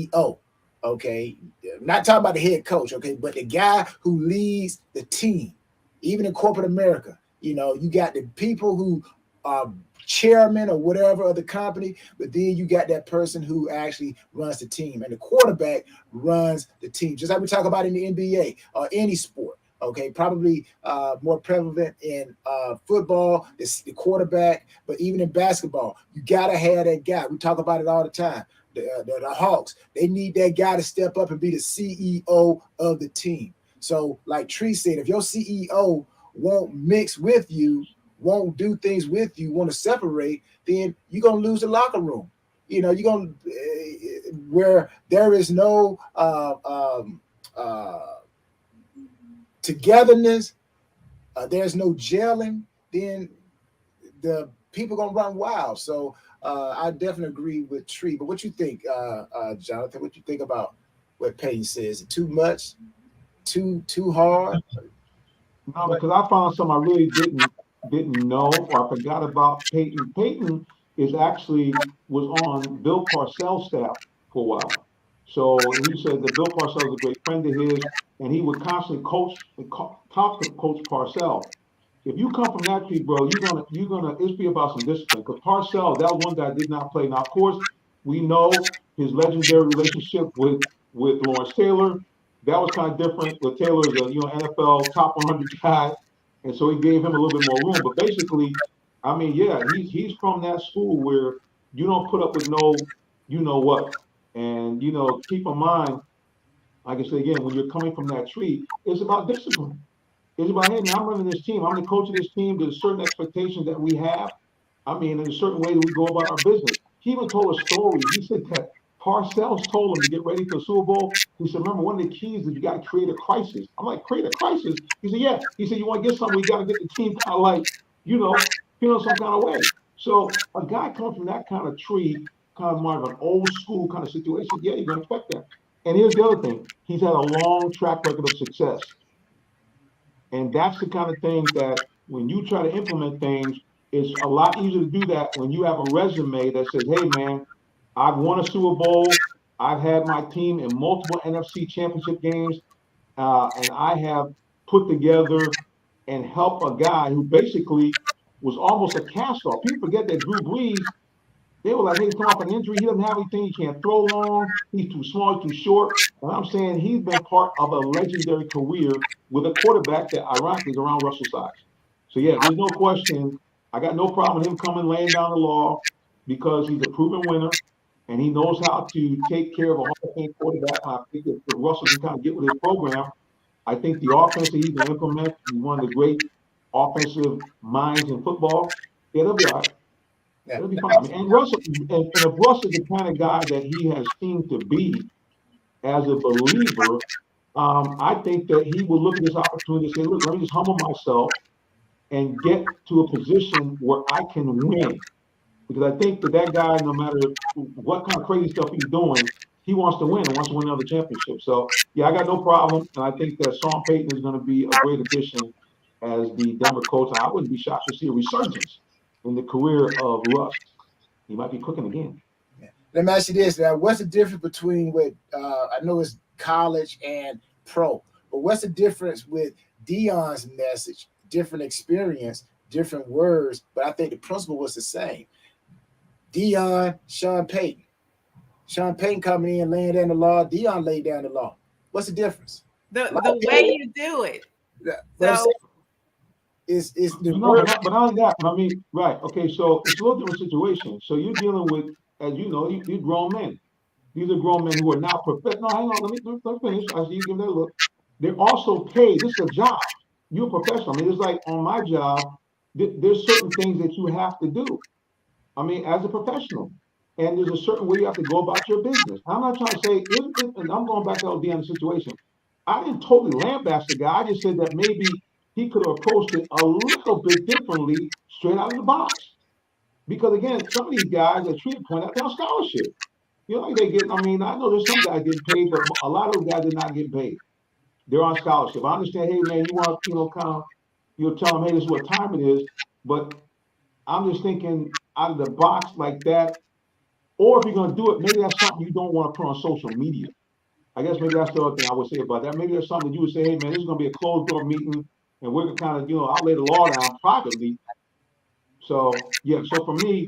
CEO. Okay, not talking about the head coach. Okay, but the guy who leads the team, even in corporate America, you got the people who are chairman or whatever of the company, but then you got that person who actually runs the team, and the quarterback runs the team, just like we talk about in the NBA or any sport. Okay, probably more prevalent in football, it's the quarterback, but even in basketball, you got to have that guy. We talk about it all the time. The Hawks, they need that guy to step up and be the CEO of the team. So like Tree said, if your CEO won't mix with you, won't do things with you, want to separate, then you're going to lose the locker room. You're going to, where there is no togetherness, there's no gelling, then the people going to run wild. So I definitely agree with Tree. But what you think, Jonathan? What you think about what Peyton says? Too much? Too hard? No, because I found some I really didn't know, or I forgot about Peyton. Peyton was on Bill Parcells' staff for a while. So he said that Bill Parcells is a great friend of his, and he would constantly talk to Coach Parcells. If you come from that tree, bro, it's be about some discipline. Because Parcells, that was one guy did not play. Now, of course, we know his legendary relationship with Lawrence Taylor. That was kind of different. But Taylor is a NFL top 100 guy, and so he gave him a little bit more room. But basically, I mean, yeah, he's from that school where you don't put up with no, what, and keep in mind, like I said again, when you're coming from that tree, it's about discipline. It's about, hey, man, I'm running this team. I'm the coach of this team. There's certain expectations that we have. I mean, there's a certain way that we go about our business. He even told a story. He said that Parcells told him to get ready for the Super Bowl. He said, remember, one of the keys is you got to create a crisis. I'm like, create a crisis? He said, yeah. He said, you want to get something, you got to get the team kind of like, feeling some kind of way. So a guy coming from that kind of tree, kind of more of an old school kind of situation, yeah, you're going to expect that. And here's the other thing. He's had a long track record of success. And that's the kind of thing that when you try to implement things, it's a lot easier to do that when you have a resume that says, hey, man, I've won a Super Bowl. I've had my team in multiple NFC championship games. And I have put together and helped a guy who basically was almost a cast-off. People forget that Drew Brees, they were like, hey, he's coming off an injury. He doesn't have anything. He can't throw long. He's too small, too short. And I'm saying he's been part of a legendary career with a quarterback that ironically is around Russell's size. So, yeah, there's no question. I got no problem with him coming laying down the law because he's a proven winner and he knows how to take care of a Hall of Fame quarterback. I think if Russell can kind of get with his program, I think the offense that he's going to implement, he's one of the great offensive minds in football. Yeah, they'll be all right. Yeah. It'll be fine. I mean, and Russell, and if Russell's the kind of guy that he has seemed to be as a believer, I think that he will look at this opportunity and say, look, let me just humble myself and get to a position where I can win. Because I think that guy, no matter what kind of crazy stuff he's doing, he wants to win and wants to win another championship. So, yeah, I got no problem. And I think that Sean Payton is going to be a great addition as the Denver coach. I wouldn't be shocked to see a resurgence in the career of Russ. He might be cooking again. Yeah. Let me ask you this. Now, what's the difference between what I know it's college and pro, but what's the difference with Deion's message? Different experience, different words, but I think the principle was the same. Deion, Sean Payton. Sean Payton coming in, laying down the law. Deion laid down the law. What's the difference? The way you do it. So, is the word. But not only that, I mean, right. Okay, so it's a little different situation. So you're dealing with, as you know, these grown men. These are grown men who are not professional. No, hang on, let me finish. I see you give that a look. They're also paid. This is a job. You're a professional. I mean, it's like on my job, there's certain things that you have to do. I mean, as a professional, and there's a certain way you have to go about your business. I'm not trying to say, and I'm going back to Deion's situation. I didn't totally lambaste the guy. I just said that maybe he could have approached it a little bit differently, straight out of the box. Because again, some of these guys that Trina pointed out, they're on scholarship. You know, they get. I mean, I know there's some guys getting paid, but a lot of those guys are not getting paid. They're on scholarship. I understand. Hey, man, you want, kind of, you'll tell them, hey, this is what time it is. But I'm just thinking out of the box like that. Or if you're going to do it, maybe that's something you don't want to put on social media. I guess maybe that's the other thing I would say about that. Maybe there's something you would say, hey, man, this is going to be a closed door meeting, and we're going to kind of, I'll lay the law down privately. So, yeah, so for me,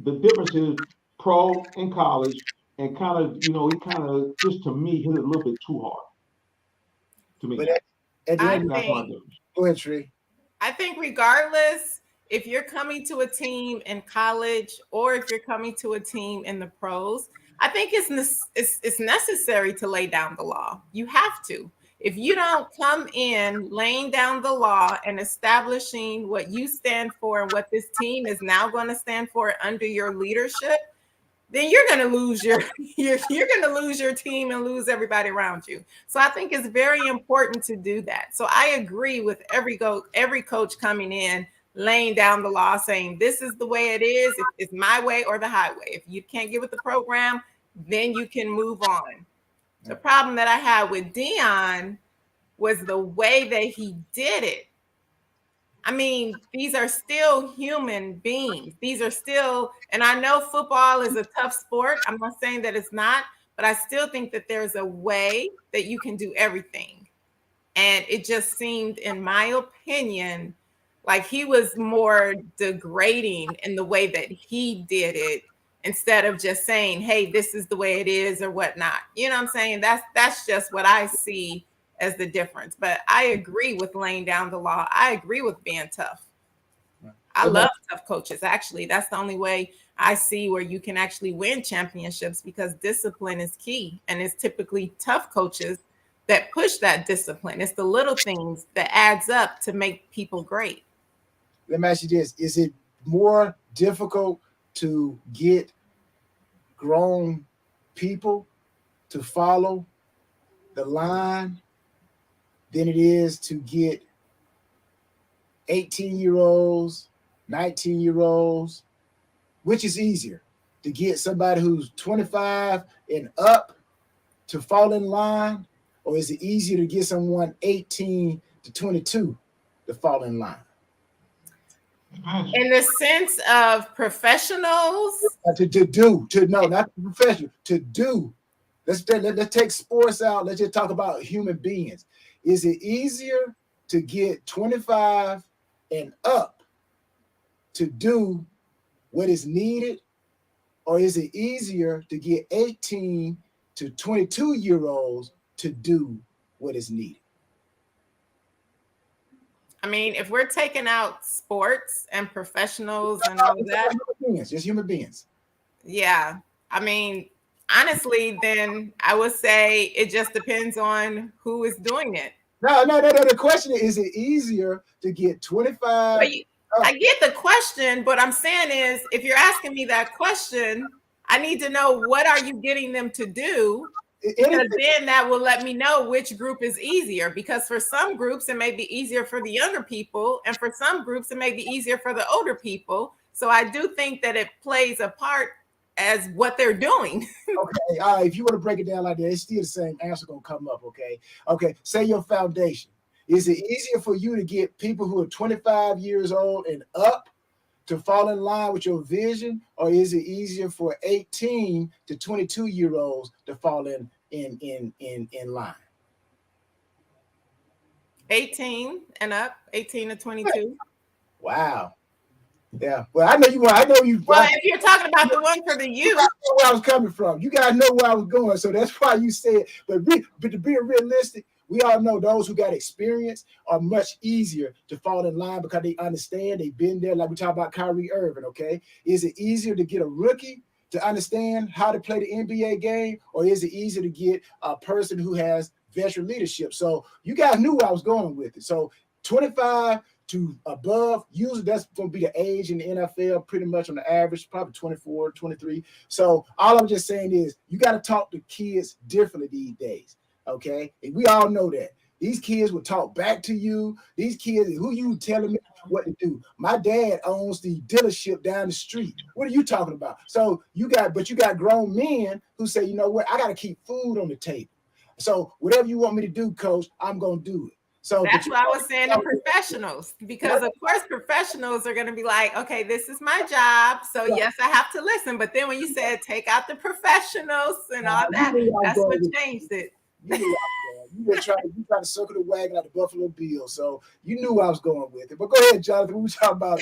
the difference is pro and college, and kind of, he kind of, just to me, hit it a little bit too hard. To me. But at the end, that's my difference. Go ahead, Tree. I think regardless, if you're coming to a team in college or if you're coming to a team in the pros, I think it's necessary to lay down the law. You have to. If you don't come in laying down the law and establishing what you stand for and what this team is now going to stand for under your leadership, then you're going to lose you're going to lose your team and lose everybody around you. So I think it's very important to do that. So I agree with every coach coming in, laying down the law, saying this is the way it is. It's my way or the highway. If you can't get with the program, then you can move on. The problem that I had with Deion was the way that he did it. I mean, these are still human beings. These are still, and I know football is a tough sport. I'm not saying that it's not, but I still think that there's a way that you can do everything. And it just seemed, in my opinion, like he was more degrading in the way that he did it, instead of just saying, hey, this is the way it is or whatnot. You know what I'm saying? That's just what I see as the difference. But I agree with laying down the law. I agree with being tough. I love tough coaches. Actually, that's the only way I see where you can actually win championships, because discipline is key. And it's typically tough coaches that push that discipline. It's the little things that adds up to make people great. Let me ask you this. Is it more difficult to get grown people to follow the line than it is to get 18-year-olds, 19-year-olds? Which is easier, to get somebody who's 25 and up to fall in line, or is it easier to get someone 18 to 22 to fall in line? In the sense of professionals? Not professional, to do. Let's take sports out. Let's just talk about human beings. Is it easier to get 25 and up to do what is needed, or is it easier to get 18 to 22-year-olds to do what is needed? I mean, if we're taking out sports and professionals and all that, just human beings. Yeah. I mean, honestly, then I would say it just depends on who is doing it. No. The question is it easier to get 25? I get the question, but I'm saying is, if you're asking me that question, I need to know, what are you getting them to do? Because then that will let me know which group is easier. Because for some groups, it may be easier for the younger people, and for some groups, it may be easier for the older people. So I do think that it plays a part as what they're doing. Okay, all right. If you want to break it down like that, it's still the same answer gonna come up. Okay. Say your foundation. Is it easier for you to get people who are 25 years old and up to fall in line with your vision, or is it easier for 18 to 22-year-olds to fall in line? 18 and up, 18 to 22. Wow. Yeah. Well, I know you want. I know you. Well, if you're talking about the one for the youth, you know where I was coming from. You guys know where I was going, so that's why you said. But to be realistic, we all know those who got experience are much easier to fall in line because they understand. They've been there. Like we talk about Kyrie Irving. Okay, is it easier to get a rookie to understand how to play the NBA game, or is it easier to get a person who has veteran leadership? So you guys knew where I was going with it. So 25 to above, usually that's going to be the age in the NFL, pretty much on the average, probably 24, 23. So all I'm just saying is you got to talk to kids differently these days, okay? And we all know that. These kids will talk back to you. These kids, who you telling me what to do? My dad owns the dealership down the street. What are you talking about? So you got grown men who say, you know what, I got to keep food on the table. So whatever you want me to do, coach, I'm going to do it. So that's what I was saying to professionals, because of course professionals are going to be like, okay, this is my job, so yes, I have to listen. But then when you said take out the professionals and all that, that's what changed it. You trying to circle the wagon like the Buffalo Bills, so you knew where I was going with it. But go ahead, Jonathan. We were talking about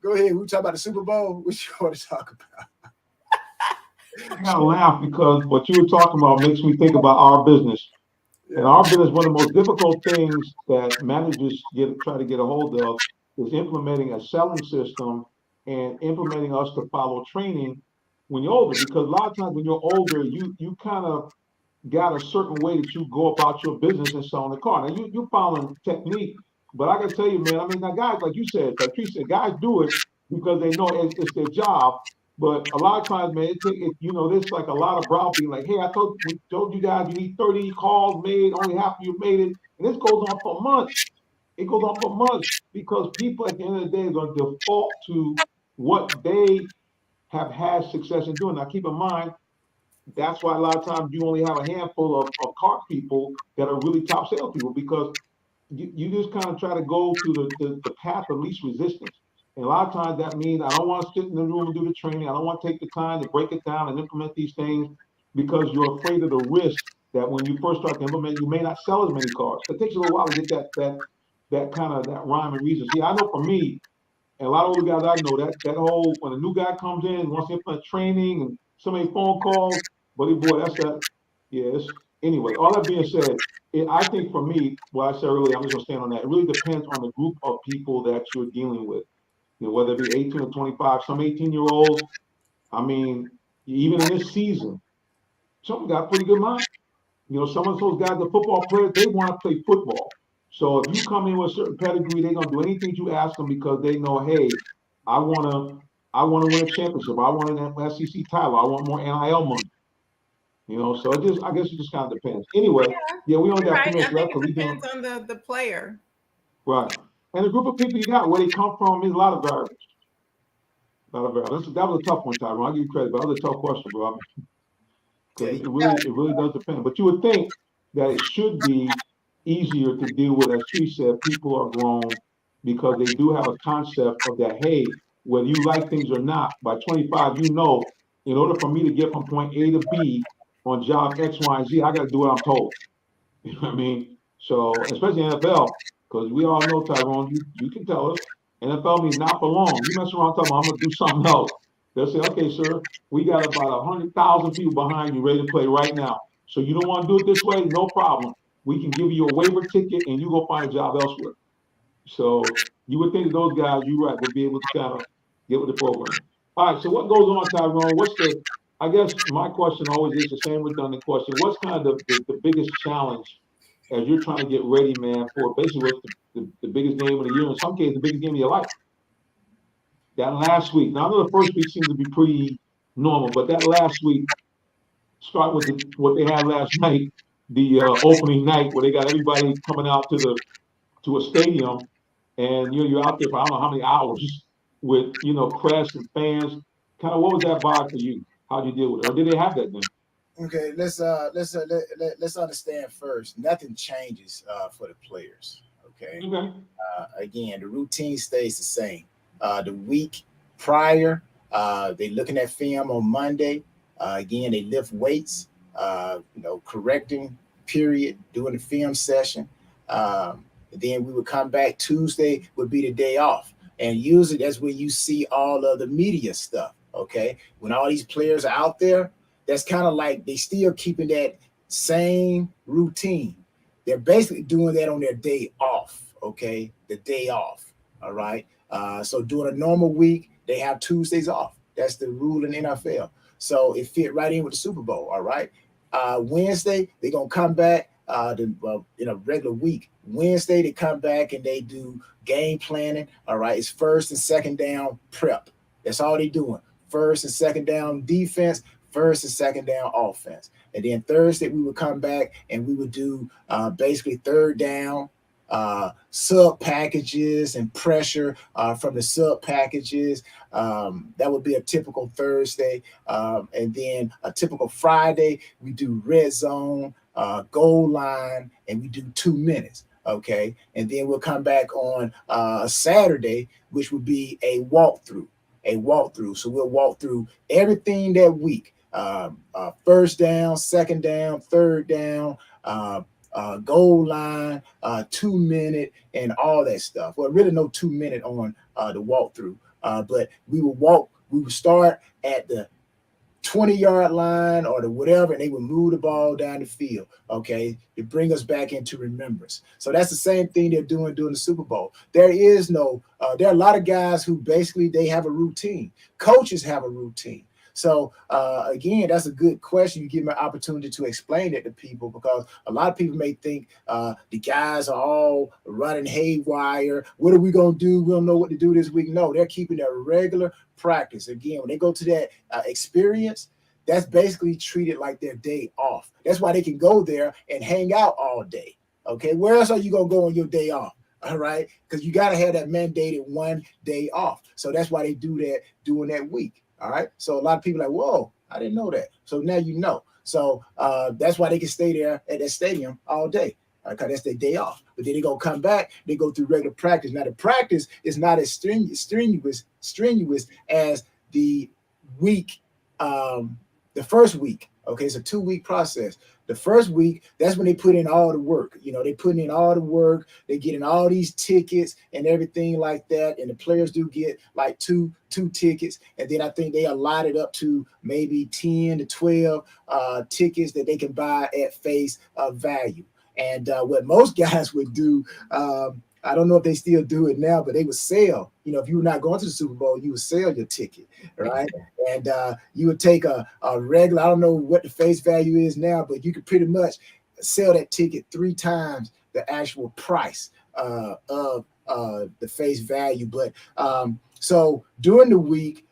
go ahead. We were talking about the Super Bowl. What you want to talk about? I gotta laugh because what you were talking about makes me think about our business. And our business, one of the most difficult things that managers try to get a hold of is implementing a selling system and implementing us to follow training when you're older. Because a lot of times when you're older, you kind of got a certain way that you go about your business and selling the car. Now you're following technique, but I gotta tell you, man, I mean, now guys, like you said, like Tree said, guys do it because they know it's their job. But a lot of times, man, there's like a lot of browbeating, like, hey, I told you guys you need 30 calls made, only half of you made it. And this goes on for months. It goes on for months because people at the end of the day are going to default to what they have had success in doing. Now, keep in mind, that's why a lot of times you only have a handful of car people that are really top salespeople, because you just kind of try to go to the path of least resistance. And a lot of times that means I don't want to sit in the room and do the training. I don't want to take the time to break it down and implement these things because you're afraid of the risk that when you first start to implement, you may not sell as many cars. It takes a little while to get that kind of that rhyme and reason. See, I know for me, and a lot of older guys I know that whole when a new guy comes in and wants to implement training and so many phone calls, buddy boy, that's that. Yes. Anyway, all that being said, I think for me, what I said earlier, I'm just gonna stand on that. It really depends on the group of people that you're dealing with. Whether it be 18 or 25, some 18-year-olds, I mean, even in this season, some got pretty good mind. Some of those guys, the football players, they want to play football. So if you come in with a certain pedigree, they're gonna do anything you ask them because they know, hey, I wanna win a championship. I want an SEC title. I want more NIL money. So I guess it just kind of depends. Anyway, we only got 2 minutes left because it depends on the player. Right. And the group of people you got, where they come from, is a lot of variables. That was a tough one, Tyrone. I'll give you credit, but that was a tough question, bro. Because it really does depend. But you would think that it should be easier to deal with, as Tree said, people are grown because they do have a concept of that, hey, whether you like things or not, by 25, in order for me to get from point A to B on job X, Y, and Z, I got to do what I'm told. You know what I mean? So, especially NFL, because we all know, Tyrone, you can tell us, NFL means not for long. You mess around talking about I'm going to do something else. They'll say, okay, sir, we got about 100,000 people behind you ready to play right now. So you don't want to do it this way? No problem. We can give you a waiver ticket and you go find a job elsewhere. So you would think that those guys, you're right, would be able to kind of get with the program. All right, so what goes on, Tyrone? I guess my question always is the same redundant question. What's kind of the biggest challenge as you're trying to get ready, man, for basically what's the biggest game of the year, in some cases, the biggest game of your life? That last week. Now, I know the first week seems to be pretty normal, but that last week, start with what they had last night, the opening night, where they got everybody coming out to a stadium, and you're out there for I don't know how many hours with press and fans. Kind of what was that vibe for you? How'd you deal with it, or did they have that then? Okay, let's understand first. Nothing changes for the players. Okay. Again, the routine stays the same. The week prior, they looking at film on Monday. Again, they lift weights. Correcting period, doing the film session. Then we would come back. Tuesday would be the day off, and usually that's when you see all of the media stuff. Okay, when all these players are out there, that's kind of like they still keeping that same routine. They're basically doing that on their day off. Okay, the day off. All right. So during a normal week, they have Tuesdays off. That's the rule in NFL. So it fit right in with the Super Bowl. All right. Wednesday, they're gonna come back. regular week. Wednesday they come back and they do game planning. All right, it's first and second down prep. That's all they doing. First and second down defense, first and second down offense. And then Thursday we would come back and we would do basically third down sub packages and pressure from the sub packages. That would be a typical Thursday. And then a typical Friday, we do red zone, goal line, and we do 2 minutes. Okay. And then we'll come back on Saturday, which would be a walkthrough. So we'll walk through everything that week. First down, second down, third down, goal line, 2 minute, and all that stuff. Well, really no 2 minute on the walkthrough, but we would start at the 20-yard line or the whatever, and they would move the ball down the field, okay, to bring us back into remembrance. So that's the same thing they're doing during the Super Bowl. There are a lot of guys who basically they have a routine. Coaches have a routine. So again, that's a good question. You give me an opportunity to explain it to people, because a lot of people may think the guys are all running haywire. What are we going to do? We don't know what to do this week. No, they're keeping their regular practice. Again, when they go to that experience, that's basically treated like their day off. That's why they can go there and hang out all day. Okay, where else are you going to go on your day off? All right, because you got to have that mandated 1 day off. So that's why they do that during that week. All right. So a lot of people are like, whoa, I didn't know that. So now you know. So that's why they can stay there at that stadium all day, because that's their day off. But then they're going to come back. They go through regular practice. Now, the practice is not as strenuous as the week, the first week. Okay, it's a 2-week process. The first week, that's when they put in all the work. You know, they put in all the work. They get in all these tickets and everything like that. And the players do get like two tickets. And then I think they allotted up to maybe 10 to 12 tickets that they can buy at face value. And what most guys would do, I don't know if they still do it now, but they would sell. You know, if you were not going to the Super Bowl, you would sell your ticket, right? And you would take a regular, I don't know what the face value is now, but you could pretty much sell that ticket 3 times the actual price of the face value. But so during the week,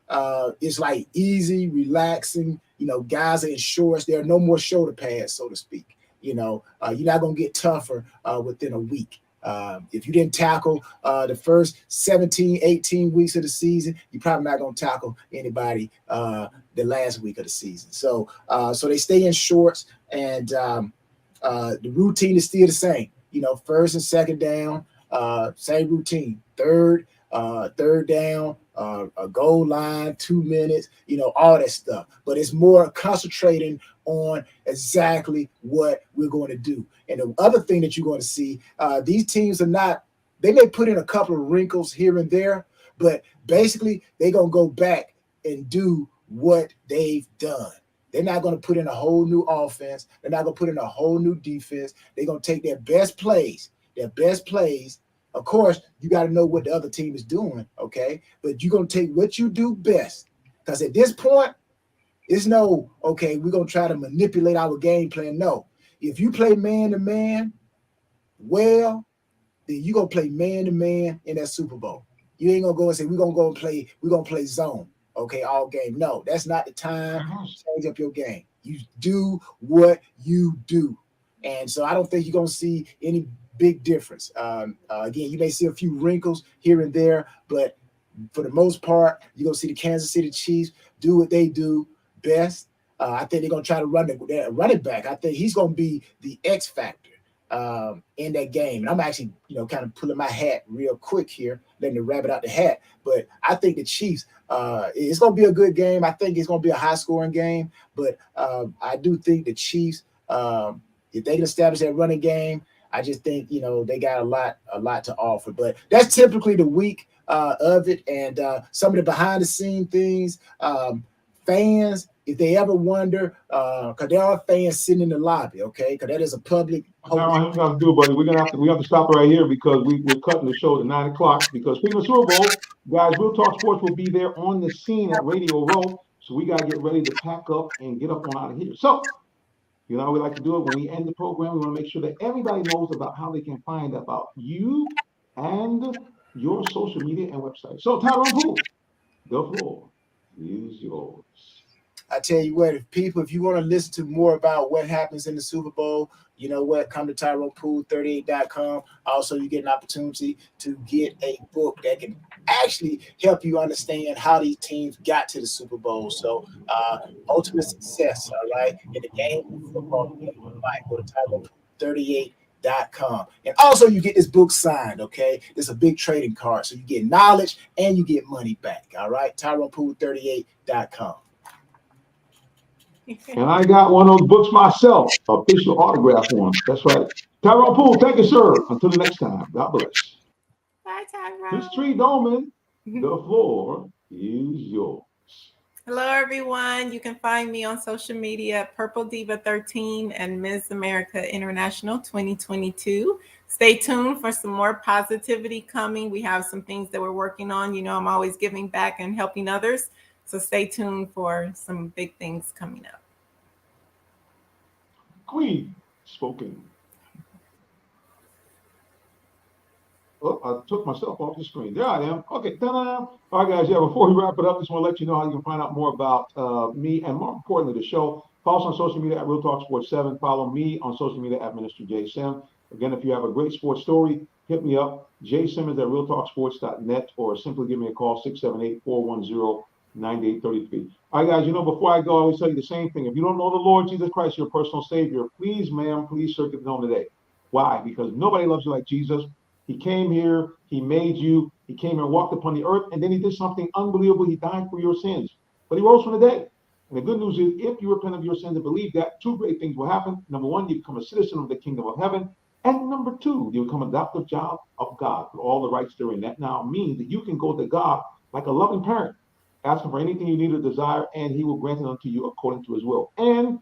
it's like easy, relaxing. You know, guys are in shorts. There are no more shoulder pads, so to speak. You know, you're not going to get tougher within a week. If you didn't tackle the first 17, 18 weeks of the season, you're probably not going to tackle anybody the last week of the season. So they stay in shorts, and the routine is still the same. You know, first and second down, same routine. Third down, a goal line, 2 minutes, you know, all that stuff. But it's more concentrating on exactly what we're going to do. And the other thing that you're going to see, these teams they may put in a couple of wrinkles here and there, but basically they're going to go back and do what they've done. They're not going to put in a whole new offense. They're not going to put in a whole new defense. They're going to take their best plays. Of course, you got to know what the other team is doing, okay? But you're going to take what you do best. Because at this point, it's no, okay, we're going to try to manipulate our game plan. No. If you play man-to-man well, then you're going to play man-to-man in that Super Bowl. You ain't going to go and say, we're going to play zone, okay, all game. No, that's not the time to change up your game. You do what you do. And so I don't think you're going to see any big difference. Again, you may see a few wrinkles here and there, but for the most part, you're going to see the Kansas City Chiefs do what they do best. I think they're going to try to run the running back. I think he's going to be the X factor in that game. And I'm actually, kind of pulling my hat real quick here, letting the rabbit out the hat. But I think the Chiefs, it's going to be a good game. I think it's going to be a high-scoring game. But I do think the Chiefs, if they can establish that running game, I just think, they got a lot to offer. But that's typically the week of it. And some of the behind-the-scene things, fans, if they ever wonder, because there are fans sitting in the lobby, okay? Because that is a public. Now, what to do, buddy? We have to stop right here because we're cutting the show to 9 o'clock. Because speaking of Super Bowl, guys, Real Talk Sports will be there on the scene at Radio Row. So we gotta get ready to pack up and get up on out of here. So You know, we like to do it when we end the program. We want to make sure that everybody knows about how they can find about you and your social media and website. So, Tyrone Poole, the floor is yours. I tell you what, if you want to listen to more about what happens in the Super Bowl, you know what, come to TyronePool38.com. Also, you get an opportunity to get a book that can actually help you understand how these teams got to the Super Bowl. So, ultimate success, all right, in the game of football, the game of life. Go to TyronePool38.com. And also, you get this book signed, okay? It's a big trading card. So, you get knowledge and you get money back, all right? TyronePool38.com. And I got one of those books myself, official autograph one. That's right. Tyrone Poole, thank you, sir. Until the next time, God bless. Bye, Miss Tyrone. Tree Doman, the floor is yours. Hello, everyone. You can find me on social media at Purple Diva 13 and Ms. America International 2022. Stay tuned for some more positivity coming. We have some things that we're working on. You know, I'm always giving back and helping others. So stay tuned for some big things coming up. Queen spoken. Oh, I took myself off the screen. There I am. Okay. Ta-da. All right, guys. Yeah, before we wrap it up, just want to let you know how you can find out more about me and more importantly, the show. Follow us on social media at Real Talk Sports 7. Follow me on social media at Minister J. Sim. Again, if you have a great sports story, hit me up, jsimmons@realtalksports.net, or simply give me a call, 678-410-9833. All right, guys, you know, before I go, I always tell you the same thing. If you don't know the Lord Jesus Christ, your personal Savior, please, ma'am, please search it known today. Why? Because nobody loves you like Jesus. He came here, he made you, he came and walked upon the earth, and then he did something unbelievable. He died for your sins, but he rose from the dead. And the good news is, if you repent of your sins and believe that, two great things will happen. Number one, you become a citizen of the kingdom of heaven. And number two, you become an adoptive child of God with all the rights therein. That now means that you can go to God like a loving parent, ask him for anything you need or desire, and he will grant it unto you according to his will. And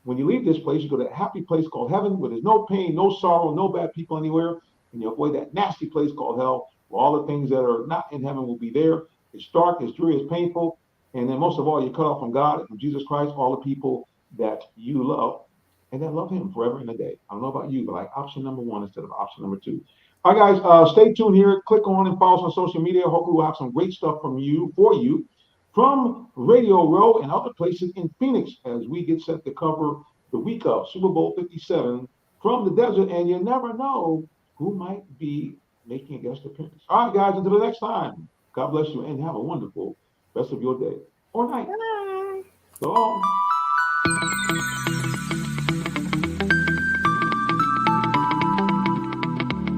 when you leave this place, you go to a happy place called heaven where there's no pain, no sorrow, no bad people anywhere. And you avoid that nasty place called hell where all the things that are not in heaven will be there. It's dark, it's dreary, it's painful. And then most of all, you're cut off from God and from Jesus Christ, all the people that you love and that love him forever and a day. I don't know about you, but like option number one instead of option number two. All right, guys, stay tuned here. Click on and follow us on social media. Hopefully we'll have some great stuff from you, for you, from Radio Row and other places in Phoenix as we get set to cover the week of Super Bowl 57 from the desert. And you never know who might be making a guest appearance. All right, guys, until the next time, God bless you and have a wonderful rest of your day or night. Bye. So long.